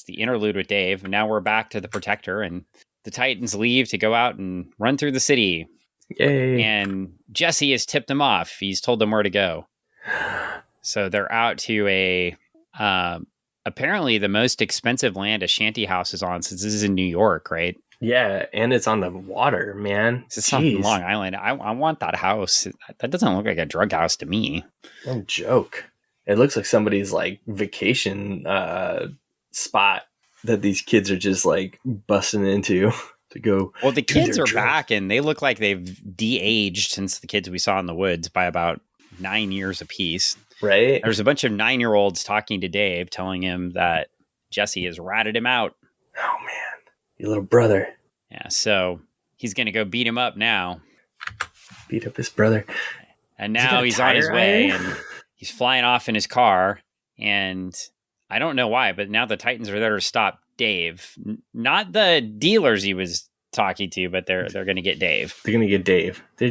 the interlude with Dave. Now we're back to the Protector, and the Titans leave to go out and run through the city. Yay. And Jesse has tipped them off. He's told them where to go. So they're out to a apparently the most expensive land a shanty house is on, since this is in New York, right? Yeah, and it's on the water, man. It's on Long Island. I want that house. That doesn't look like a drug house to me. No joke. It looks like somebody's like vacation spot that these kids are just like busting into. To go. Well, the kids are back, and they look like they've de-aged since the kids we saw in the woods by about 9 years apiece. Right. There's a bunch of 9-year-olds talking to Dave, telling him that Jesse has ratted him out. Oh man, your little brother. Yeah, so he's going to go beat him up now. Beat up his brother. And now he's on his way, and he's flying off in his car. And I don't know why, but now the Titans are there to stop Dave, not the dealers he was talking to, but they're going to get Dave. They're going to get Dave. They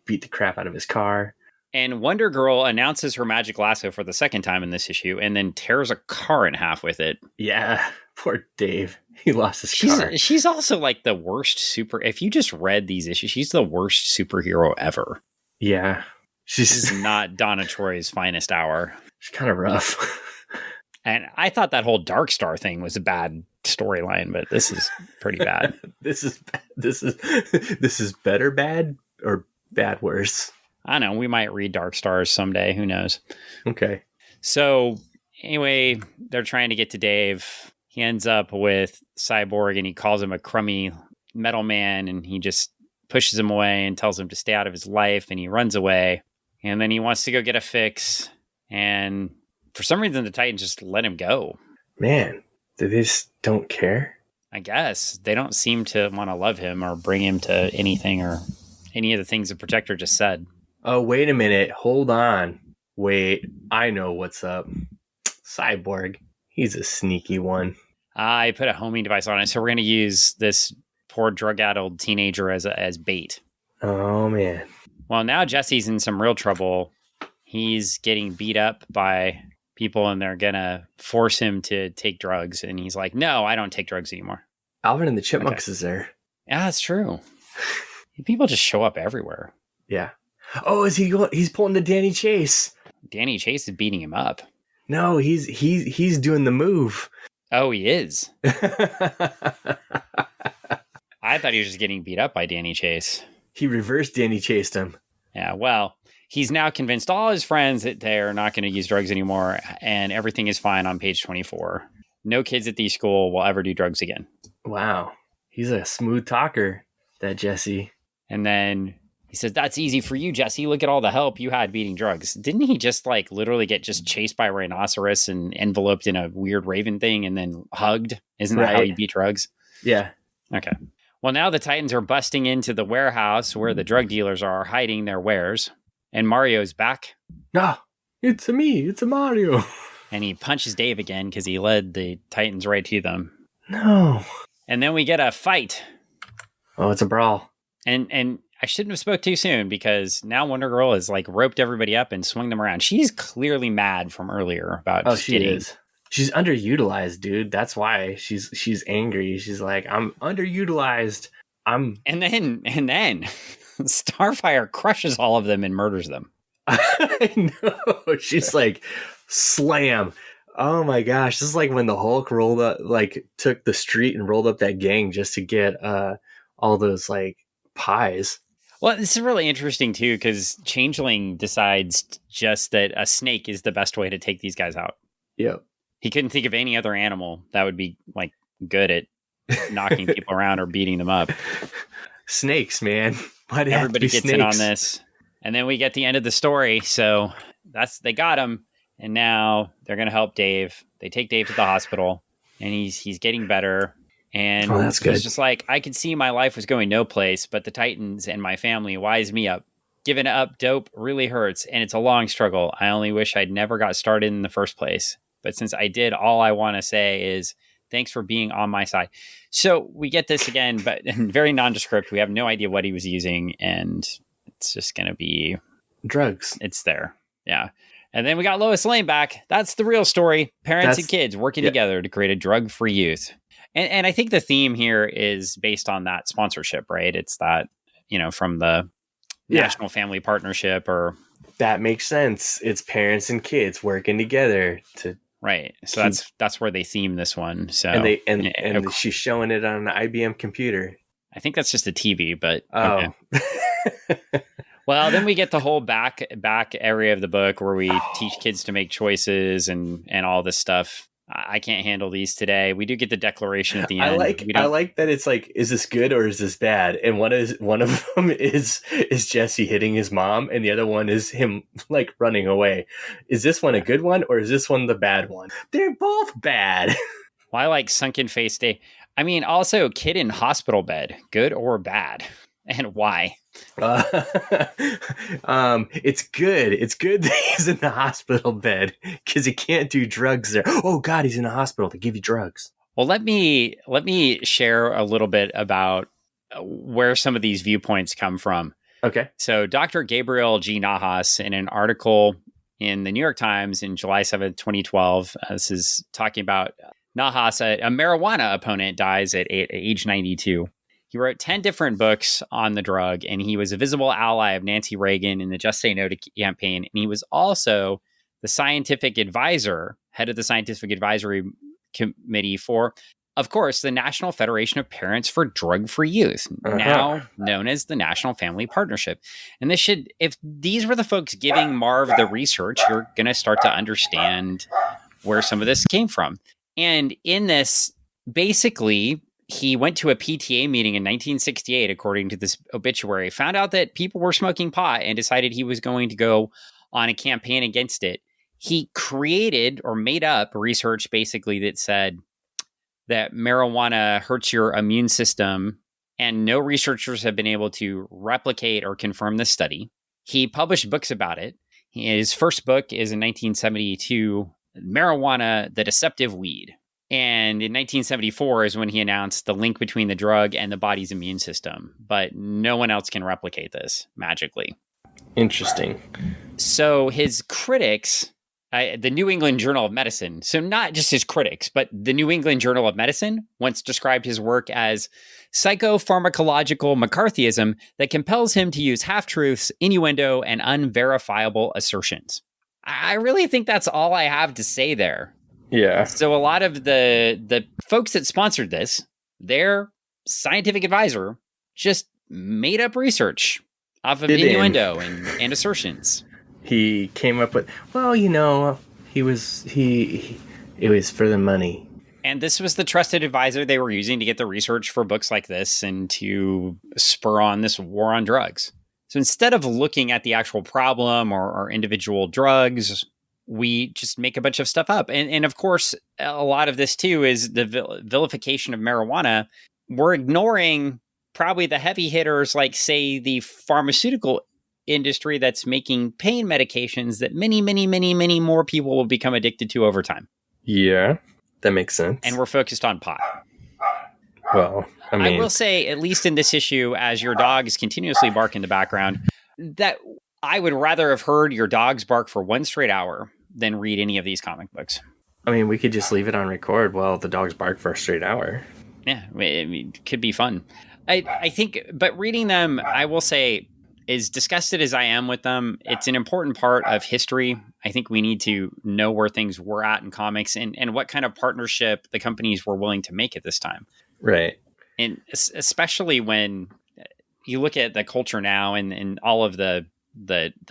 beat the crap out of his car. And Wonder Girl announces her magic lasso for the second time in this issue, and then tears a car in half with it. Yeah, poor Dave. He lost his car. She's also like the worst if you just read these issues, she's the worst superhero ever. Yeah. She's not Donna Troy's finest hour. She's kind of rough. And I thought that whole Dark Star thing was a bad storyline, but this is pretty bad. This is better bad or bad worse. I don't know. We might read Dark Stars someday. Who knows? Okay. So anyway, they're trying to get to Dave. He ends up with Cyborg, and he calls him a crummy metal man, and he just pushes him away and tells him to stay out of his life, and he runs away. And then he wants to go get a fix, and for some reason, the Titans just let him go. Man, they just don't care? I guess. They don't seem to want to love him or bring him to anything or any of the things the Protector just said. Oh, wait a minute. Hold on. Wait, I know what's up. Cyborg. He's a sneaky one. I put a homing device on it, so we're going to use this poor drug-addled teenager as bait. Oh, man. Well, now Jesse's in some real trouble. He's getting beat up by people, and they're going to force him to take drugs. And he's like, no, I don't take drugs anymore. Alvin and the Chipmunks is there. Yeah, that's true. People just show up everywhere. Yeah. Oh, is he going? He's pulling the Danny Chase. Danny Chase is beating him up. No, he's doing the move. Oh, he is. I thought he was just getting beat up by Danny Chase. He reversed Danny Chased him. Yeah, well, he's now convinced all his friends that they're not going to use drugs anymore, and everything is fine on page 24. No kids at the school will ever do drugs again. Wow. He's a smooth talker, that Jesse. And then he says, that's easy for you, Jesse. Look at all the help you had beating drugs. Didn't he just like literally get just chased by a rhinoceros and enveloped in a weird raven thing and then hugged? Isn't that how you beat drugs? Yeah. Okay. Well, now the Titans are busting into the warehouse where the drug dealers are hiding their wares. And Mario's back. No, it's a me. It's a Mario. And he punches Dave again because he led the Titans right to them. No. And then we get a fight. Oh, it's a brawl. And I shouldn't have spoke too soon because now Wonder Girl has like roped everybody up and swung them around. She's clearly mad from earlier about just she getting... is. She's underutilized, dude. That's why she's angry. She's like, I'm underutilized. And then Starfire crushes all of them and murders them. I know. She's like, slam. Oh my gosh. This is like when the Hulk rolled up, like took the street and rolled up that gang just to get all those like pies. Well, this is really interesting too, because Changeling decides just that a snake is the best way to take these guys out. Yep. He couldn't think of any other animal that would be like good at knocking people around or beating them up. Snakes, man. Everybody gets in on this. And then we get the end of the story. So they got him. And now they're going to help Dave. They take Dave to the hospital and he's getting better. And that's good. He's just like, I could see my life was going no place, but the Titans and my family wise me up. Giving up dope really hurts. And it's a long struggle. I only wish I'd never got started in the first place. But since I did, all I want to say is thanks for being on my side. So we get this again, but very nondescript. We have no idea what he was using, and it's just going to be drugs. It's there. Yeah. And then we got Lois Lane back. That's the real story. Parents and kids working together to create a drug-free youth. And I think the theme here is based on that sponsorship, right? It's that, from the National Family Partnership or... That makes sense. It's parents and kids working together to... Right. So that's where they theme this one. So and she's showing it on an IBM computer. I think that's just a TV, but okay. Well, then we get the whole back area of the book where we teach kids to make choices and all this stuff. I can't handle these today. We do get the declaration at the end. I like that it's like, is this good or is this bad? And one of them is Jesse hitting his mom, and the other one is him like running away. Is this one a good one or is this one the bad one? They're both bad. Well, I like sunken face day. I mean, also kid in hospital bed, good or bad, and why? It's good. It's good that he's in the hospital bed because he can't do drugs there. Oh God, he's in the hospital to give you drugs. Well, let me share a little bit about where some of these viewpoints come from. Okay. So Dr. Gabriel G. Nahas, in an article in the New York Times in July 7th, 2012, this is talking about Nahas, a marijuana opponent, dies at age 92. He wrote 10 different books on the drug, and he was a visible ally of Nancy Reagan in the Just Say No to campaign. And he was also the scientific advisor, head of the scientific advisory committee for, of course, the National Federation of Parents for Drug-Free Youth, now known as the National Family Partnership. And if these were the folks giving Marv the research, you're going to start to understand where some of this came from. And in this, basically, he went to a PTA meeting in 1968, according to this obituary, found out that people were smoking pot and decided he was going to go on a campaign against it. He created or made up research basically that said that marijuana hurts your immune system, and no researchers have been able to replicate or confirm this study. He published books about it. His first book is in 1972, Marijuana, the Deceptive Weed. And in 1974 is when he announced the link between the drug and the body's immune system. But no one else can replicate this magically. Interesting. So his critics The New England Journal of Medicine. So not just his critics, but the New England Journal of Medicine once described his work as psychopharmacological McCarthyism that compels him to use half-truths, innuendo, and unverifiable assertions. I really think that's all I have to say there. Yeah. So a lot of the folks that sponsored this, their scientific advisor just made up research off of innuendo and assertions. He came up with, well, you know, it was for the money. And this was the trusted advisor they were using to get the research for books like this and to spur on this war on drugs. So instead of looking at the actual problem or individual drugs, we just make a bunch of stuff up. And of course, a lot of this too is the vilification of marijuana. We're ignoring probably the heavy hitters, like, say, the pharmaceutical industry that's making pain medications that many, many, many, many more people will become addicted to over time. Yeah, that makes sense. And we're focused on pot. Well, I will say, at least in this issue, as your dogs continuously bark in the background, that I would rather have heard your dogs bark for one straight hour than read any of these comic books. I mean, we could just leave it on record while the dogs bark for a straight hour. Yeah, I mean, it could be fun. I think, but reading them, I will say, as disgusted as I am with them, it's an important part of history. I think we need to know where things were at in comics and what kind of partnership the companies were willing to make at this time. Right. And especially when you look at the culture now and all of the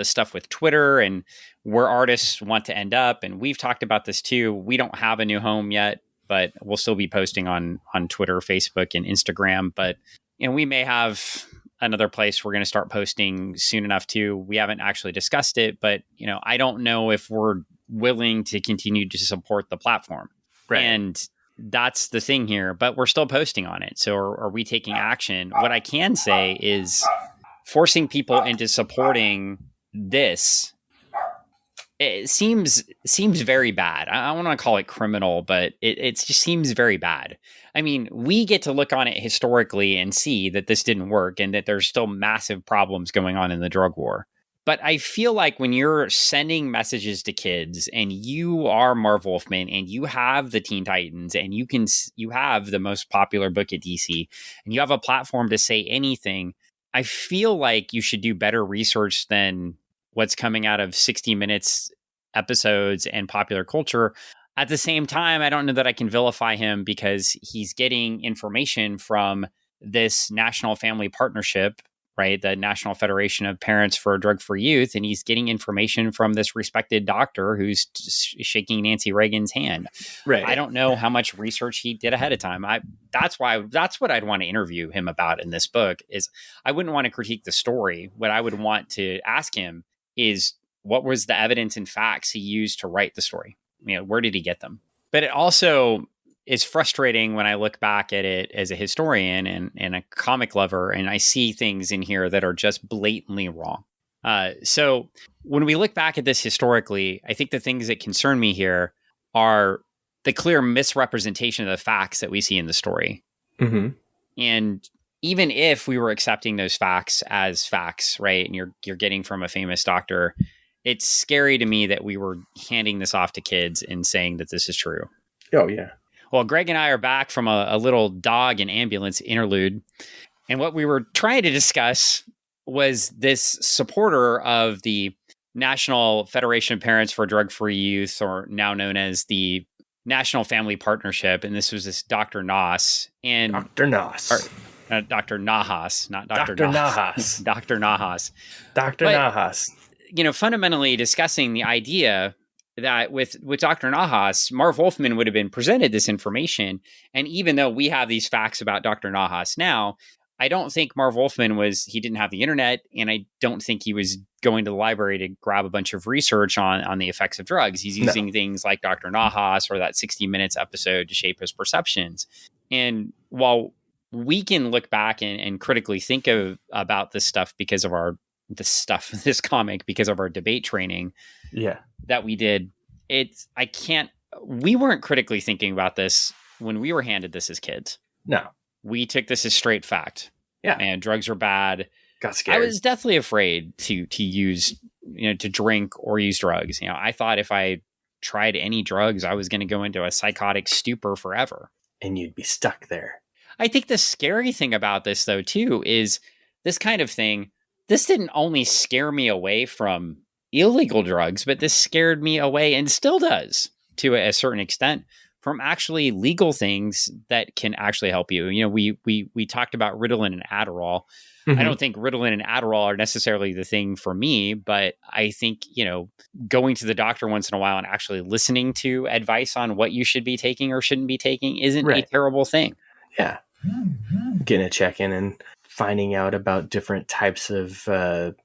stuff with Twitter and where artists want to end up. And we've talked about this too. We don't have a new home yet, but we'll still be posting on Twitter, Facebook, and Instagram. But we may have another place we're going to start posting soon enough too. We haven't actually discussed it, but I don't know if we're willing to continue to support the platform. Right. And that's the thing here, but we're still posting on it. So are we taking action? What I can say is forcing people into supporting this, it seems very bad. I don't want to call it criminal, but it just seems very bad. I mean, we get to look on it historically and see that this didn't work and that there's still massive problems going on in the drug war. But I feel like when you're sending messages to kids and you are Marv Wolfman and you have the Teen Titans and you have the most popular book at DC and you have a platform to say anything, I feel like you should do better research than what's coming out of 60 Minutes episodes and popular culture. At the same time, I don't know that I can vilify him because he's getting information from this National Family Partnership, right? The National Federation of Parents for Drug-Free Youth. And he's getting information from this respected doctor who's shaking Nancy Reagan's hand. Right. I don't know how much research he did ahead of time. That's what I'd want to interview him about in this book is I wouldn't want to critique the story. What I would want to ask him is what was the evidence and facts he used to write the story? Where did he get them? But it also is frustrating when I look back at it as a historian and a comic lover, and I see things in here that are just blatantly wrong. So when we look back at this historically, I think the things that concern me here are the clear misrepresentation of the facts that we see in the story. Mm-hmm. And even if we were accepting those facts as facts, right, and you're getting from a famous doctor, it's scary to me that we were handing this off to kids and saying that this is true. Oh, yeah. Well, Greg and I are back from a little dog and ambulance interlude. And what we were trying to discuss was this supporter of the National Federation of Parents for Drug-Free Youth, or now known as the National Family Partnership. And this was this Dr. Nas. And Dr. Nas. Dr. Nahas, not Dr. Nahas. Dr. Nahas. Dr. Nahas. Fundamentally discussing the idea that with Dr. Nahas, Marv Wolfman would have been presented this information. And even though we have these facts about Dr. Nahas now, I don't think Marv Wolfman he didn't have the internet. And I don't think he was going to the library to grab a bunch of research on the effects of drugs. He's using things like Dr. Nahas or that 60 Minutes episode to shape his perceptions. And while we can look back and critically think about this stuff because of this comic, because of our debate training that we did, we weren't critically thinking about this when we were handed this as kids. No. We took this as straight fact. Yeah. And drugs are bad. Got scared. I was definitely afraid to use, to drink or use drugs. I thought if I tried any drugs, I was going to go into a psychotic stupor forever. And you'd be stuck there. I think the scary thing about this, though, too, is this kind of thing. This didn't only scare me away from illegal drugs, but this scared me away, and still does to a certain extent, from actually legal things that can actually help you. You know, we talked about Ritalin and Adderall. I don't think Ritalin and Adderall are necessarily the thing for me, but I think, you know, going to the doctor once in a while and actually listening to advice on what you should be taking or shouldn't be taking isn't a terrible thing. Yeah. Getting a check-in and finding out about different types of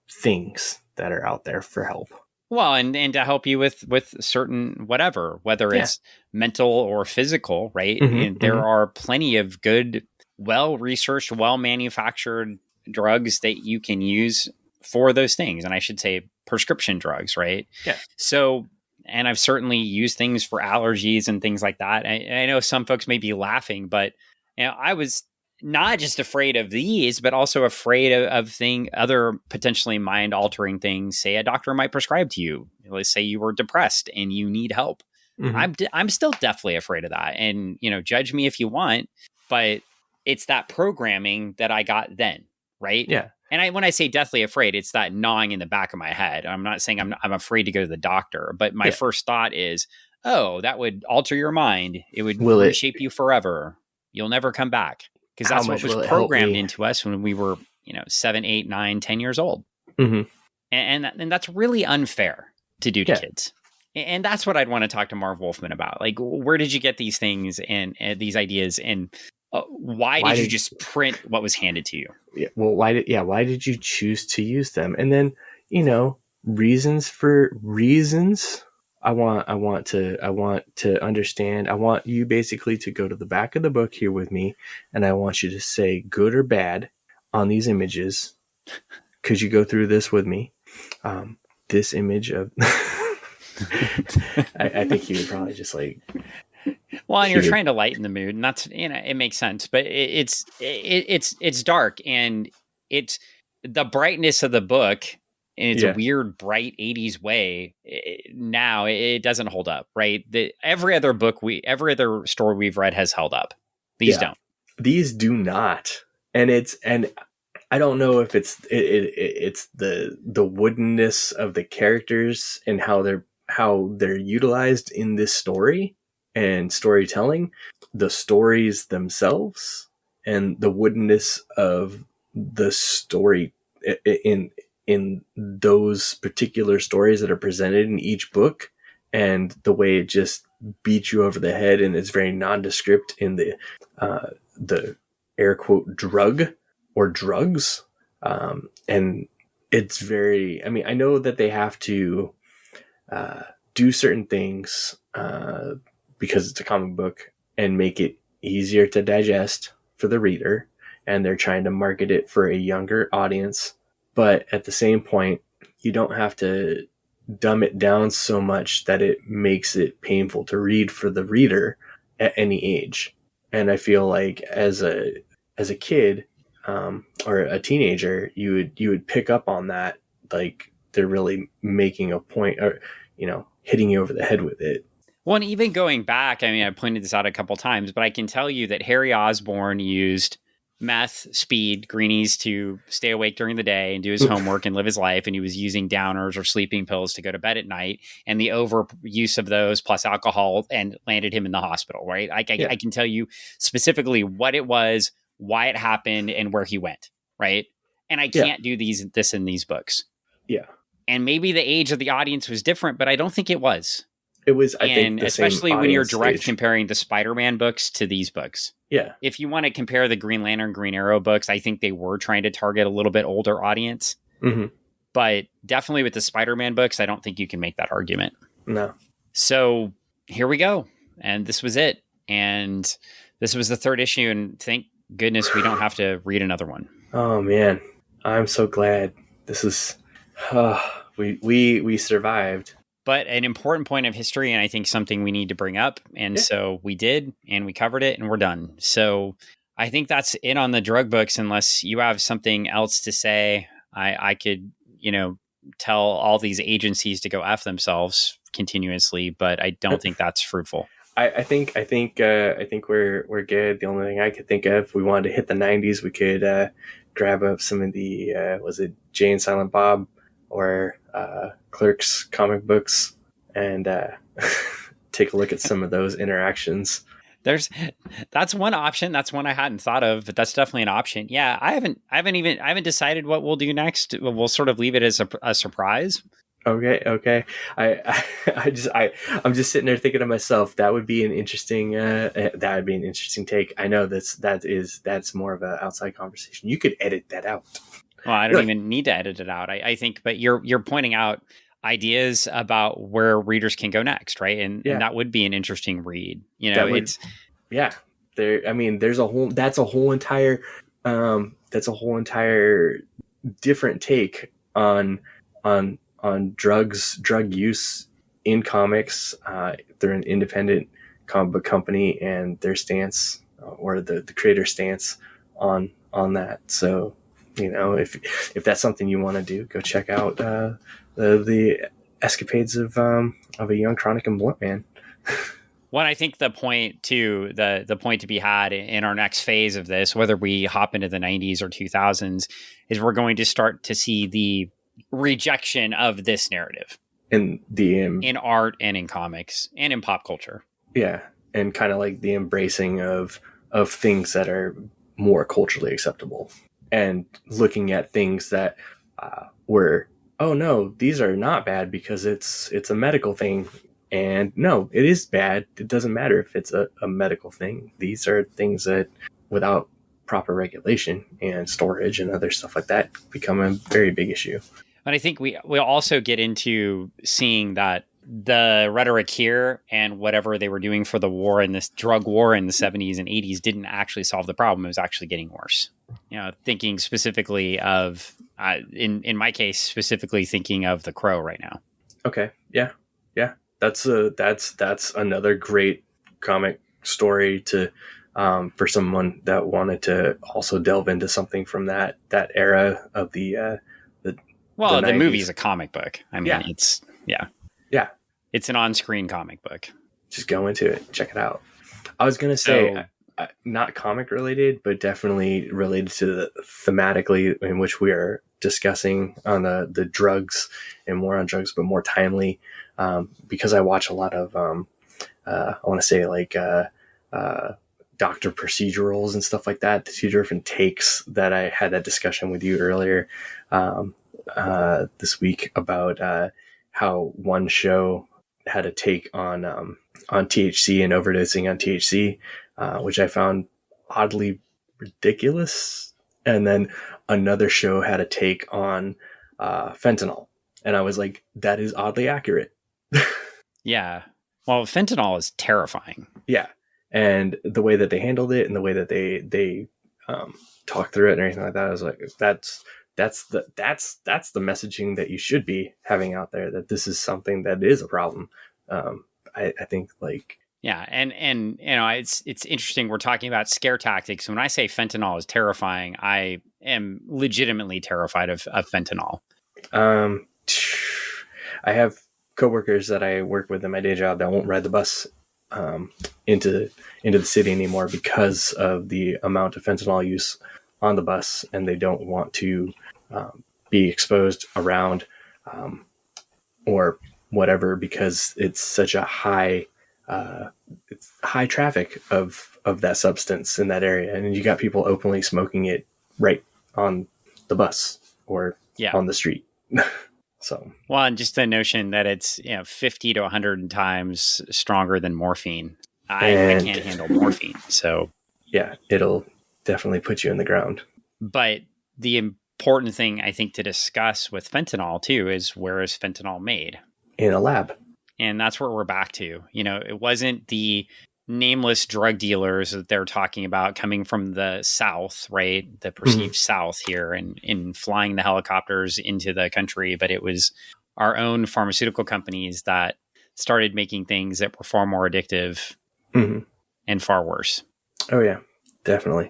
things that are out there for help. Well, and to help you with certain whatever, whether it's mental or physical, right? And there are plenty of good, well-researched, well-manufactured drugs that you can use for those things. And I should say prescription drugs, right? Yeah. So, and I've certainly used things for allergies and things like that. I know some folks may be laughing, but you know, I was not just afraid of these, but also afraid of other potentially mind-altering things. Say a doctor might prescribe to you. Let's say you were depressed and you need help. I'm still definitely afraid of that. And, you know, judge me if you want, but it's that programming that I got then, right? Yeah. And when I say deathly afraid, it's that gnawing in the back of my head. I'm not saying I'm afraid to go to the doctor, but my first thought is, oh, that would alter your mind. It would reshape you forever. You'll never come back. Because that's what was programmed into us when we were, you know, 7, 8, 9, 10 years old. And that's really unfair to do to kids. And that's what I'd want to talk to Marv Wolfman about. Like, where did you get these things and these ideas? And why did you just print what was handed to you? Yeah. Well, why did you choose to use them? And then, you know, reasons. I want to understand. I want you basically to go to the back of the book here with me, and I want you to say good or bad on these images. Could you go through this with me? This image of, I think you would probably just like. Well, and you're trying to lighten the mood, and that's, you know, it makes sense, but it's dark, and it's the brightness of the book. And it's a weird, bright 80s way. Now it doesn't hold up, right? Every other story we've read has held up. These don't. These do not. And I don't know if it's the woodenness of the characters and how they're utilized in this story and storytelling, the stories themselves, and the woodenness of the story in those particular stories that are presented in each book, and the way it just beats you over the head, and it's very nondescript in the air quote drug or drugs. And it's very, I mean, I know that they have to do certain things because it's a comic book and make it easier to digest for the reader, and they're trying to market it for a younger audience. But at the same point, you don't have to dumb it down so much that it makes it painful to read for the reader at any age. And I feel like as a kid or a teenager, you would pick up on that, like they're really making a point, or, you know, hitting you over the head with it. Well, and even going back, I mean, I pointed this out a couple times, but I can tell you that Harry Osborn used meth, speed, greenies to stay awake during the day and do his homework and live his life. And he was using downers or sleeping pills to go to bed at night. And the overuse of those plus alcohol and landed him in the hospital, right? I can tell you specifically what it was, why it happened, and where he went, right? And I can't do this in these books. Yeah. And maybe the age of the audience was different, but I don't think it was. It was, I think, especially when you're direct comparing the Spider-Man books to these books. Yeah. If you want to compare the Green Lantern, Green Arrow books, I think they were trying to target a little bit older audience. But definitely with the Spider-Man books, I don't think you can make that argument. No. So here we go. And this was it. And this was the third issue. And thank goodness we don't have to read another one. Oh, man. I'm so glad. This is... we survived. But an important point of history, and I think something we need to bring up. And so we did, and we covered it, and we're done. So I think that's it on the drug books, unless you have something else to say. I could, tell all these agencies to go F themselves. continuously, but I don't think that's fruitful. I think we're good. The only thing I could think of, if we wanted to hit the 90s, we could grab up some of the was it Jay and Silent Bob or Clerks comic books and take a look at some of those interactions. That's one option. That's one I hadn't thought of, but that's definitely an option. Yeah, I haven't decided what we'll do next. We'll sort of leave it as a surprise. Okay. I'm just sitting there thinking to myself, that would be an interesting take. I know that's more of an outside conversation. You could edit that out. Well, I don't even need to edit it out. I think, but you're pointing out ideas about where readers can go next, right? And that would be an interesting read. You know, there's a whole entire different take on drug use in comics. They're an independent comic book company, and their stance or the creator stance on that. So, you know, if that's something you want to do, go check out the escapades of a young, chronic, and blunt man. Well, I think the point to be had in our next phase of this, whether we hop into the 90s or 2000s, is we're going to start to see the rejection of this narrative in art and in comics and in pop culture. Yeah, and kind of like the embracing of things that are more culturally acceptable, and looking at things that were, oh no, these are not bad because it's a medical thing. And no, it is bad. It doesn't matter if it's a medical thing. These are things that, without proper regulation and storage and other stuff like that, become a very big issue. But I think we'll also get into seeing that the rhetoric here and whatever they were doing for the war and this drug war in the 70s and 80s didn't actually solve the problem. It was actually getting worse. You know, thinking specifically of, in my case, specifically thinking of The Crow right now. Okay. Yeah. That's another great comic story to for someone that wanted to also delve into something from that era of the movie is a comic book. I mean, it's it's an on-screen comic book. Just go into it, check it out. I was gonna say not comic related, but definitely related to the thematically in which we are discussing on the drugs and more on drugs, but more timely. Because I watch a lot of, I want to say like doctor procedurals and stuff like that. The two different takes that I had that discussion with you earlier this week about how one show had a take on THC and overdosing on THC, which I found oddly ridiculous. And then another show had a take on fentanyl. And I was like, that is oddly accurate. Yeah. Well, fentanyl is terrifying. Yeah. And the way that they handled it and the way that they talked through it and everything like that, I was like, that's the messaging that you should be having out there, that this is something that is a problem. I think like, yeah. And you know, it's interesting. We're talking about scare tactics. When I say fentanyl is terrifying, I am legitimately terrified of fentanyl. I have coworkers that I work with in my day job that won't ride the bus into the city anymore because of the amount of fentanyl use on the bus, and they don't want to be exposed around or whatever, because it's such a high traffic of that substance in that area, and you got people openly smoking it right on the bus or on the street. So, well, and just the notion that it's 50 to 100 times stronger than morphine. I can't handle morphine. So, yeah, it'll definitely put you in the ground. But the important thing I think to discuss with fentanyl too is, where is fentanyl made? In a lab. And that's where we're back to. You know, it wasn't the nameless drug dealers that they're talking about coming from the South, right? The perceived South here, and in flying the helicopters into the country. But it was our own pharmaceutical companies that started making things that were far more addictive and far worse. Oh yeah, definitely.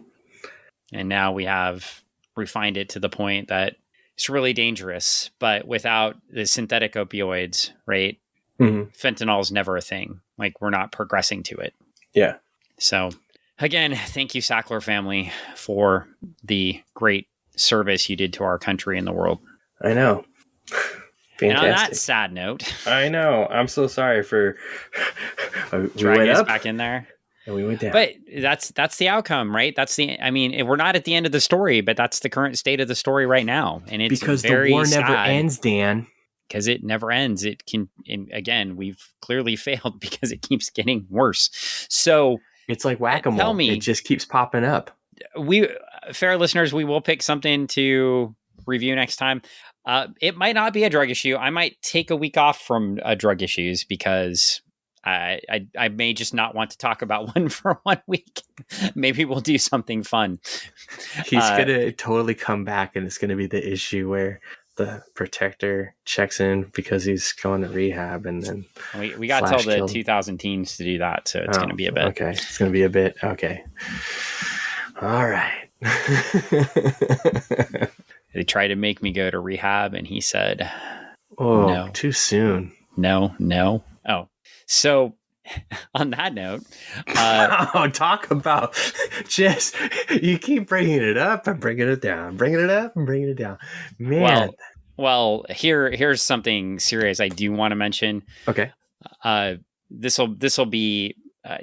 And now we have refined it to the point that it's really dangerous, but without the synthetic opioids, right? fentanyl is never a thing. Like, we're not progressing to it. Yeah. So again, thank you, Sackler family, for the great service you did to our country and the world. I know. Fantastic. And on that sad note, I know. I'm so sorry for dragging us back in there. And we went down. But that's the outcome, right? We're not at the end of the story, but that's the current state of the story right now. And it's because very the war sad, never ends, Dan. Because it never ends. It can, and again, we've clearly failed because it keeps getting worse. So it's like whack-a-mole. Tell me, it just keeps popping up. Fair listeners, we will pick something to review next time. It might not be a drug issue. I might take a week off from drug issues because I may just not want to talk about one for 1 week. Maybe we'll do something fun. He's going to totally come back, and it's going to be the issue where the protector checks in because he's going to rehab, and then we got till the 2000 teens to do that, so it's going to be a bit. Okay, it's going to be a bit. Okay. All right. They tried to make me go to rehab, and he said, "Oh, no. Too soon." No. Oh, so on that note, talk about just you keep bringing it up and bringing it down, bringing it up and bringing it down, man. Well, here's something serious I do want to mention. Okay, this will be.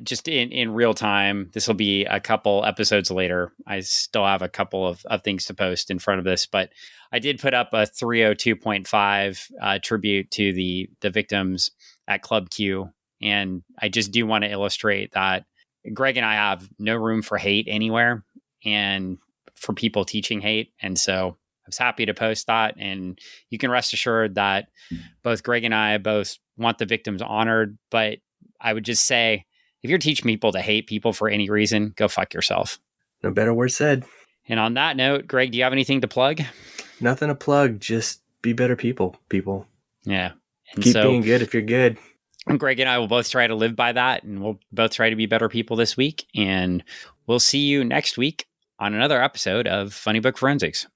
Just in real time, this will be a couple episodes later. I still have a couple of things to post in front of this, but I did put up a 302.5 tribute to the victims at Club Q. And I just do want to illustrate that Greg and I have no room for hate anywhere and for people teaching hate. And so I was happy to post that. And you can rest assured that both Greg and I both want the victims honored. But I would just say, if you're teaching people to hate people for any reason, go fuck yourself. No better word said. And on that note, Greg, do you have anything to plug? Nothing to plug. Just be better people. Yeah. And keep being good if you're good. Greg and I will both try to live by that, and we'll both try to be better people this week. And we'll see you next week on another episode of Funny Book Forensics.